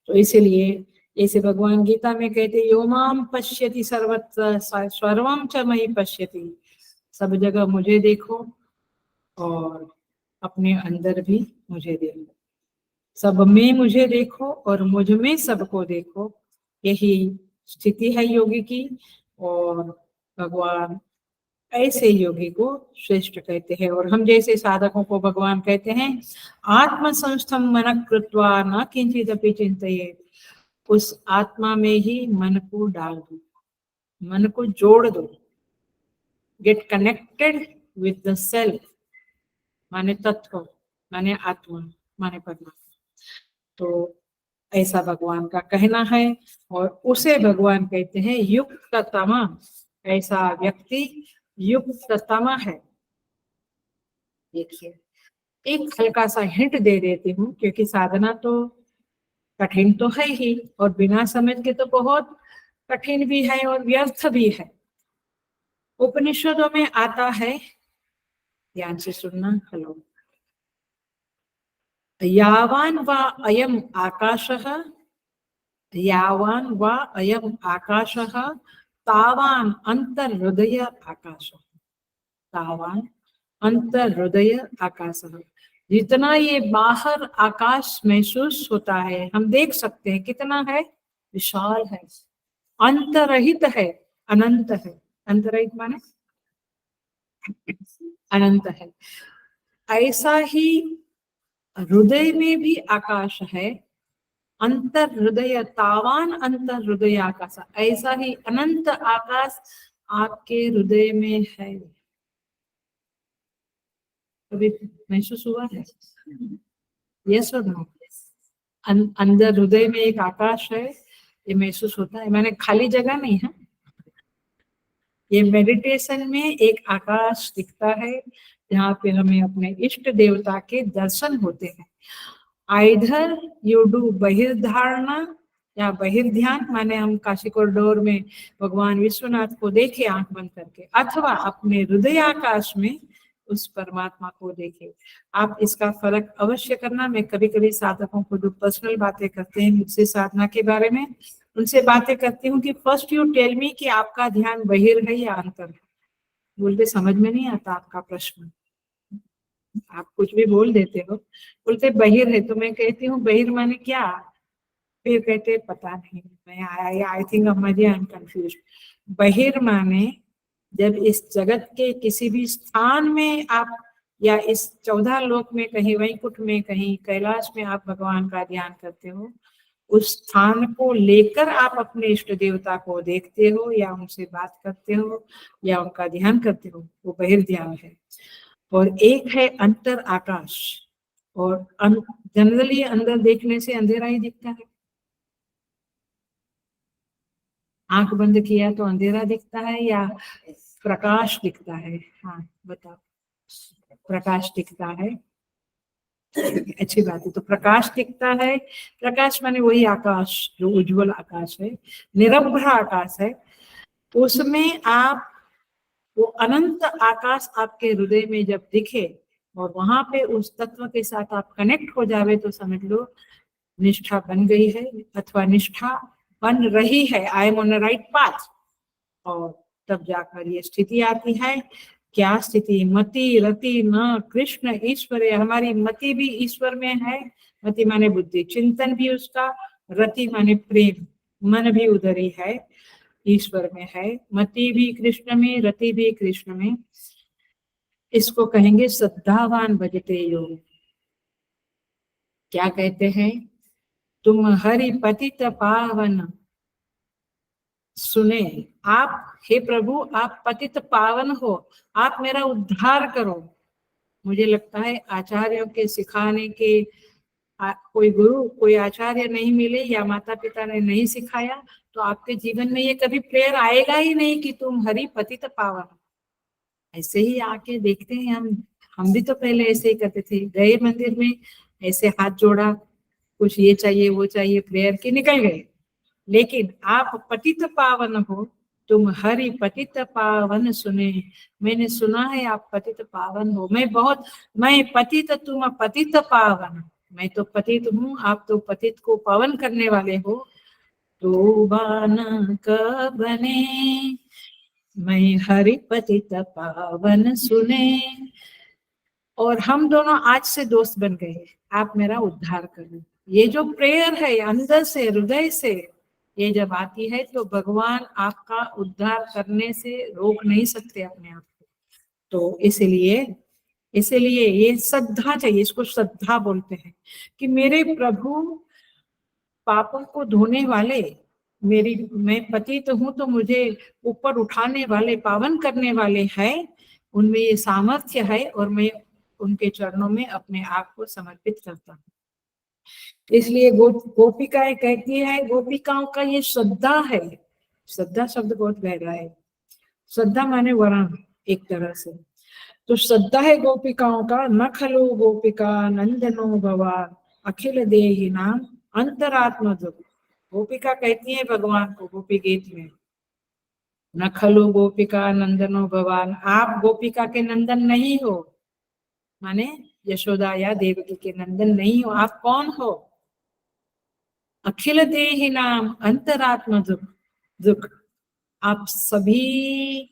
तो इसीलिए जैसे भगवान गीता में कहते यो माम पश्यति सर्वत्र सर्वम च मयि पश्यति, सब जगह मुझे देखो और अपने अंदर भी मुझे देखो, सब में मुझे देखो और मुझ में सबको देखो। यही स्थिति है योगी की। और भगवान ऐसे योगी को श्रेष्ठ कहते हैं। और हम जैसे साधकों को भगवान कहते हैं आत्म संस्थम मन कृत्वा न किंचित अपि चिंतयेत्। उस आत्मा में ही मन को डाल दो, मन को जोड़ दो। Get connected with the self, माने तत्व, माने आत्मा, माने परमात्मा। तो ऐसा भगवान का कहना है। और उसे भगवान कहते हैं युक्ततमा। ऐसा व्यक्ति युक्ततमा है। देखिए, एक हल्का सा हिंट दे देती हूँ, क्योंकि साधना तो कठिन तो है ही और बिना समझ के तो बहुत कठिन भी है और व्यर्थ भी है। उपनिषदों में आता है, ध्यान से सुनना, हेलो। यावान वा अयम आकाशः, यावान वा अयम आकाशः तावान अंतर्हृदय आकाशः, तावान अंतर्हृदय आकाशः। जितना ये बाहर आकाश महसूस होता है, हम देख सकते हैं कितना है, विशाल है, अंतरहित है, अनंत है। अंतरहित माने अनंत है। ऐसा ही हृदय में भी आकाश है, अंतर हृदय, तावान अंतर हृदय आकाश। ऐसा ही अनंत आकाश आपके हृदय में है। कभी महसूस हुआ है? यस और नो? अंदर हृदय में एक आकाश है, ये महसूस होता है। मैंने खाली जगह नहीं है, ये मेडिटेशन में एक आकाश दिखता है जहाँ पे हमें अपने इष्ट देवता के दर्शन होते हैं। आइधर यू डू बहिर्धारणा या बहिर्ध्यान, माने हम काशी कॉरिडोर में भगवान विश्वनाथ को देखे आंख बंद करके, अथवा अपने हृदय आकाश में उस परमात्मा को देखे। आप इसका फर्क अवश्य करना। मैं कभी कभी साधकों को जो पर्सनल बातें करते हैं मुझसे साधना के बारे में, उनसे बातें करती हूँ कि फर्स्ट यू टेल मी कि आपका ध्यान बहिर है या अंतर है। बोलते समझ में नहीं आता आपका प्रश्न, आप कुछ भी बोल देते हो। बोलते बहिर है, तो मैं कहती हूँ बहिर माने क्या? फिर कहते पता नहीं, मैं आई थिंक मुझे आई एम कंफ्यूज। बहिर माने जब इस जगत के किसी भी स्थान में आप, या इस 14 लोक में कहीं, वैकुंठ में कहीं, कैलाश में आप भगवान का ध्यान करते हो, उस स्थान को लेकर आप अपने इष्ट देवता को देखते हो या उनसे बात करते हो या उनका ध्यान करते हो, वो बहिर्ध्यान है। और एक है अंतर आकाश, और जनरली अंदर देखने से अंधेरा ही दिखता है, आंख बंद किया तो अंधेरा दिखता है या प्रकाश दिखता है? हाँ बताओ, प्रकाश दिखता है। अच्छी बात है, तो प्रकाश दिखता है। प्रकाश माने वही आकाश जो उज्जवल आकाश है, निरभ्र आकाश है। उसमें आप, वो अनंत आकाश आपके हृदय में जब दिखे और वहां पे उस तत्व के साथ आप कनेक्ट हो जावे, तो समझ लो निष्ठा बन गई है, अथवा निष्ठा बन रही है, I M on the right path. और तब जाकर ये स्थिति आती है। क्या स्थिति? मति रति न कृष्ण ईश्वर है। हमारी मति भी ईश्वर में है, मति माने बुद्धि, चिंतन भी उसका, रति माने प्रेम, मन भी उधर ही है, ईश्वर में है। मति भी कृष्ण में, रति भी कृष्ण में। इसको कहेंगे श्रद्धावान भजते योग। क्या कहते हैं? तुम हरि पतित पावन सुने। आप हे प्रभु, आप पतित पावन हो, आप मेरा उद्धार करो। मुझे लगता है आचार्यों के सिखाने के कोई गुरु, कोई आचार्य नहीं मिले या माता पिता ने नहीं सिखाया, तो आपके जीवन में ये कभी प्रेयर आएगा ही नहीं कि तुम हरि पतित पावन। ऐसे ही आके देखते हैं हम भी तो पहले ऐसे ही करते थे, गए मंदिर में, ऐसे हाथ जोड़ा, कुछ ये चाहिए वो चाहिए, प्रेयर की निकल गए। लेकिन आप पतित पावन हो, तुम हरि पतित पावन सुने। मैंने सुना है आप पतित पावन हो। मैं पतित, तुम पतित पावन। मैं तो पतित हूँ, आप तो पतित को पावन करने वाले हो। तो बान क बने, मैं हरि पतित पावन सुने। और हम दोनों आज से दोस्त बन गए, आप मेरा उद्धार करो। ये जो प्रेयर है अंदर से, हृदय से, ये जब आती है तो भगवान आपका उद्धार करने से रोक नहीं सकते अपने आप को। तो इसलिए ये श्रद्धा चाहिए, इसको श्रद्धा बोलते हैं कि मेरे प्रभु पापों को धोने वाले, मैं पतित हूँ तो मुझे ऊपर उठाने वाले, पावन करने वाले हैं, उनमें ये सामर्थ्य है, और मैं उनके चरणों में अपने आप को समर्पित करता हूँ। इसलिए गोपिकाएं कहती है, गोपिकाओं का ये श्रद्धा है। श्रद्धा शब्द बहुत गहरा है। श्रद्धा माने वरण एक तरह से। तो श्रद्धा है गोपिकाओं का। न खलो गोपिका नंदनो भवान अखिल देहि नाम अंतरात्म दुख। गोपिका कहती है भगवान को गोपी गीत में, न खलो गोपिका नंदनो भवान, आप गोपिका के नंदन नहीं हो, माने यशोदा या देवकी के नंदन नहीं हो। आप कौन हो? अखिल देहि नाम अंतरात्म दुख। आप सभी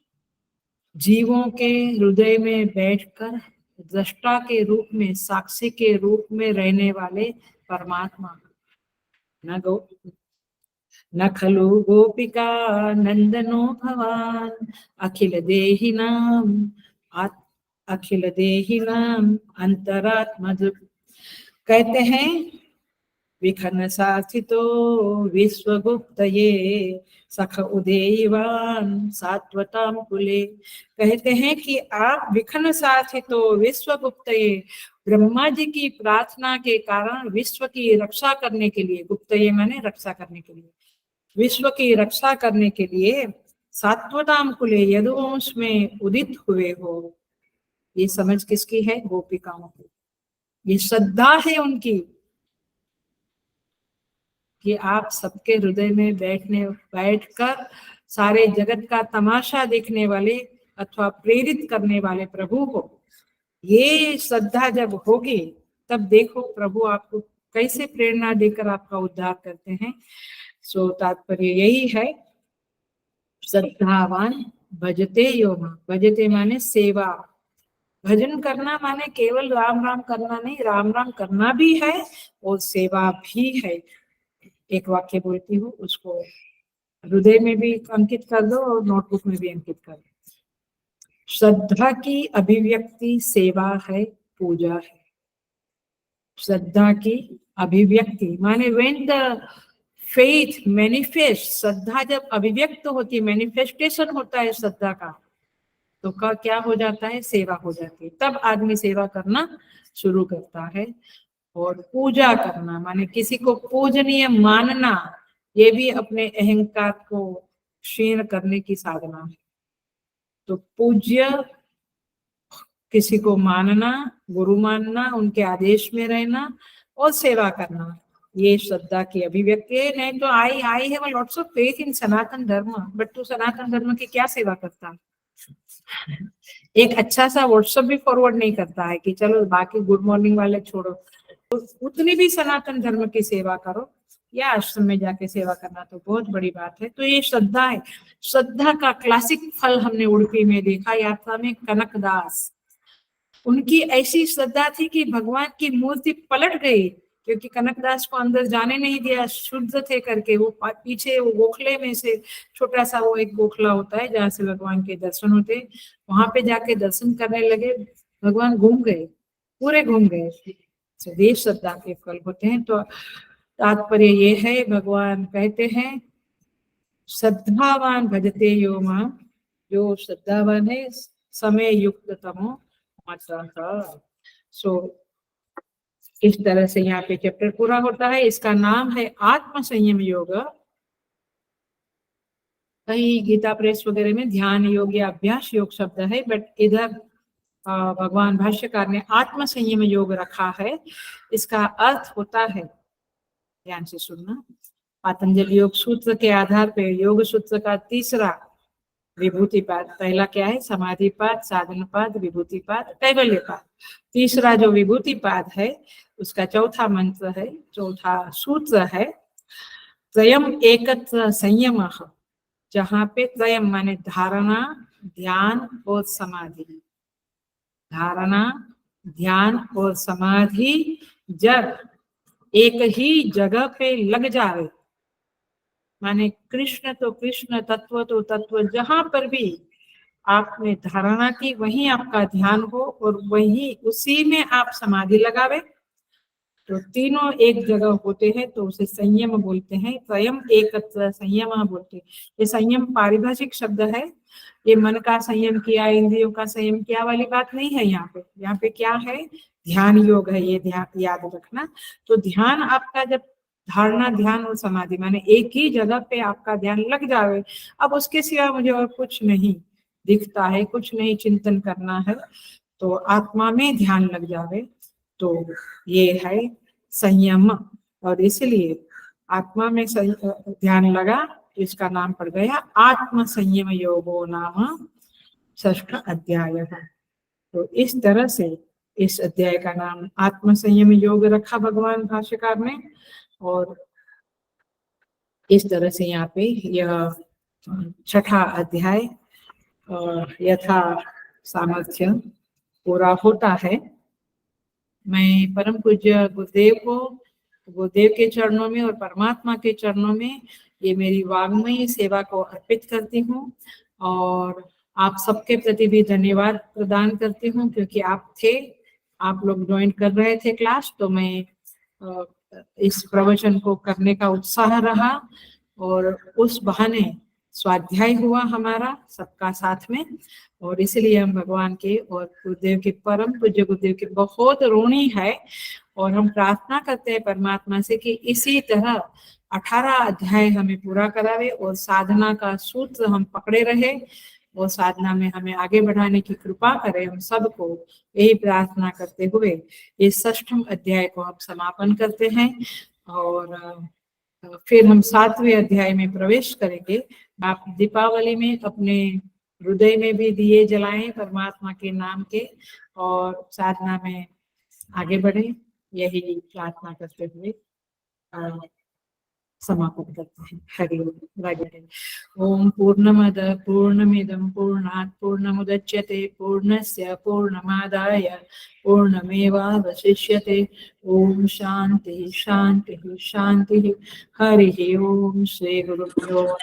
जीवों के हृदय में बैठकर दृष्टा के रूप में, साक्षी के रूप में रहने वाले परमात्मा। न खलु गोपिका नंदनो भवान अखिल देहि नाम अखिल देहि नाम अंतरात्म दुख। कहते हैं विखन साथितो विश्वगुप्तये सख उदेवान सात्वताम कुले। कहते हैं कि आप विखन साथितो विश्वगुप्तये, ब्रह्मा जी की प्रार्थना के कारण विश्व की रक्षा करने के लिए, गुप्तये माने रक्षा करने के लिए, विश्व की रक्षा करने के लिए सात्वताम कुले, यदुवंश में उदित हुए हो। ये समझ किसकी है? गोपिकाओं की। ये श्रद्धा है उनकी कि आप सबके हृदय में बैठकर सारे जगत का तमाशा देखने वाले अथवा प्रेरित करने वाले प्रभु को। ये श्रद्धा जब होगी तब देखो प्रभु आपको कैसे प्रेरणा देकर आपका उद्धार करते हैं। सो तात्पर्य यही है, श्रद्धावान भजते यो मां। भजते माने सेवा, भजन करना माने केवल राम राम करना नहीं, राम राम करना भी है और सेवा भी है। एक वाक्य बोलती हूँ, उसको हृदय में भी अंकित कर दो और नोटबुक में भी अंकित कर दो। श्रद्धा की अभिव्यक्ति सेवा है, पूजा है। श्रद्धा की अभिव्यक्ति माने व्हेन द फेथ मैनिफेस्ट, श्रद्धा जब अभिव्यक्त होती है, मैनिफेस्टेशन होता है श्रद्धा का, तो का क्या हो जाता है, सेवा हो जाती है। तब आदमी सेवा करना शुरू करता है। और पूजा करना माने किसी को पूजनीय मानना, ये भी अपने अहंकार को क्षीण करने की साधना है। तो पूज्य किसी को मानना, गुरु मानना, उनके आदेश में रहना और सेवा करना, ये श्रद्धा की अभिव्यक्ति है। नहीं तो I have lots of faith in Sanatan Dharma, but तू सनातन धर्म की क्या सेवा करता है? एक अच्छा सा व्हाट्सएप भी फॉरवर्ड नहीं करता है कि चलो बाकी गुड मॉर्निंग वाले छोड़ो, तो उतनी भी सनातन धर्म की सेवा करो, या आश्रम में जाके सेवा करना तो बहुत बड़ी बात है। तो ये श्रद्धा है। श्रद्धा का क्लासिक फल हमने उड़पी में देखा, यात्रा में कनकदास, उनकी ऐसी श्रद्धा थी कि भगवान की मूर्ति पलट गई, क्योंकि कनकदास को अंदर जाने नहीं दिया, शुद्ध थे करके। वो पीछे वो गोखले में से छोटा सा वो एक गोखला होता है जहाँ से भगवान के दर्शन होते, वहां पे जाके दर्शन करने लगे, भगवान घूम गए, पूरे घूम गए। ये श्रद्धा के फल होते हैं। तो तात्पर्य ये है, भगवान कहते हैं श्रद्धावान भजते यो मां, जो श्रद्धावान है समय युक्त तमो मत। सो इस तरह से यहाँ पे चैप्टर पूरा होता है। इसका नाम है आत्म संयम योग। कहीं गीता प्रेस वगैरह में ध्यान योग या अभ्यास योग शब्द है, बट इधर भगवान भाष्यकार ने आत्म संयम योग रखा है। इसका अर्थ होता है, ध्यान से सुनना, पतंजलि योग सूत्र के आधार पर योग सूत्र का तीसरा विभूतिपाद, पहला क्या है, समाधिपाद, साधनपाद, विभूतिपाद, कैवल्यपाद। तीसरा जो विभूतिपाद है उसका चौथा मंत्र है, चौथा सूत्र है त्रयम एकत्र संयम, जहाँ पे त्रयम माने धारणा, ध्यान और समाधि। धारणा, ध्यान और समाधि जब एक ही जगह पे लग जाए, माने कृष्ण तो कृष्ण, तत्व तो तत्व, जहां पर भी आपने धारणा की वहीं आपका ध्यान हो और वहीं उसी में आप समाधि लगावे, तो तीनों एक जगह होते हैं तो उसे संयम बोलते हैं। स्वयं एकत्र संयम बोलते हैं। ये संयम पारिभाषिक शब्द है, ये मन का संयम किया, इंद्रियों का संयम किया वाली बात नहीं है। यहाँ पे क्या है, ध्यान योग है, ये ध्यान याद रखना। तो ध्यान आपका जब धारणा, ध्यान और समाधि माने एक ही जगह पे आपका ध्यान लग जावे, अब उसके सिवा मुझे और कुछ नहीं दिखता है, कुछ नहीं चिंतन करना है, तो आत्मा में ध्यान लग जावे, तो ये है संयम। और इसलिए आत्मा में ध्यान लगा तो इसका नाम पड़ गया आत्म संयम योगो नाम षष्ठ अध्याय है। तो इस तरह से इस अध्याय का नाम आत्म संयम योग रखा भगवान भाष्यकार ने। और इस तरह से यहाँ पे यह छठा अध्याय यथा सामर्थ्य पूरा होता है। मैं परम पूज्य गुरुदेव को, गुरुदेव के चरणों में और परमात्मा के चरणों में ये मेरी वाग्मयी सेवा को अर्पित करती हूँ। और आप सबके प्रति भी धन्यवाद प्रदान करती हूँ, क्योंकि आप थे, आप लोग ज्वाइन कर रहे थे क्लास, तो मैं इस प्रवचन को करने का उत्साह रहा और उस बहाने स्वाध्याय हुआ हमारा सबका साथ में। और इसलिए हम भगवान के और गुरुदेव के, परम पूज्य गुरुदेव के बहुत ऋणी है। और हम प्रार्थना करते हैं परमात्मा से कि इसी तरह 18 अध्याय हमें पूरा करावे और साधना का सूत्र हम पकड़े रहे और साधना में हमें आगे बढ़ाने की कृपा करे। हम सबको यही प्रार्थना करते हुए इस षष्ठम अध्याय को हम समापन करते हैं और फिर हम 7वें अध्याय में प्रवेश करेंगे। आप दीपावली में अपने हृदय में भी दिए जलाएं परमात्मा के नाम के और साधना में आगे बढ़े, यही प्रार्थना करते हुए समापन करते हैं। हरि ओम। राजन। ओम पूर्णमद पूर्णमिदं पूर्णात् पूर्णमुदच्यते पूर्णस्य पूर्णमादाय पूर्णमेवावशिष्यते। ओम शांति शांति शांति। हरि ओम। श्री गुरुभ्यो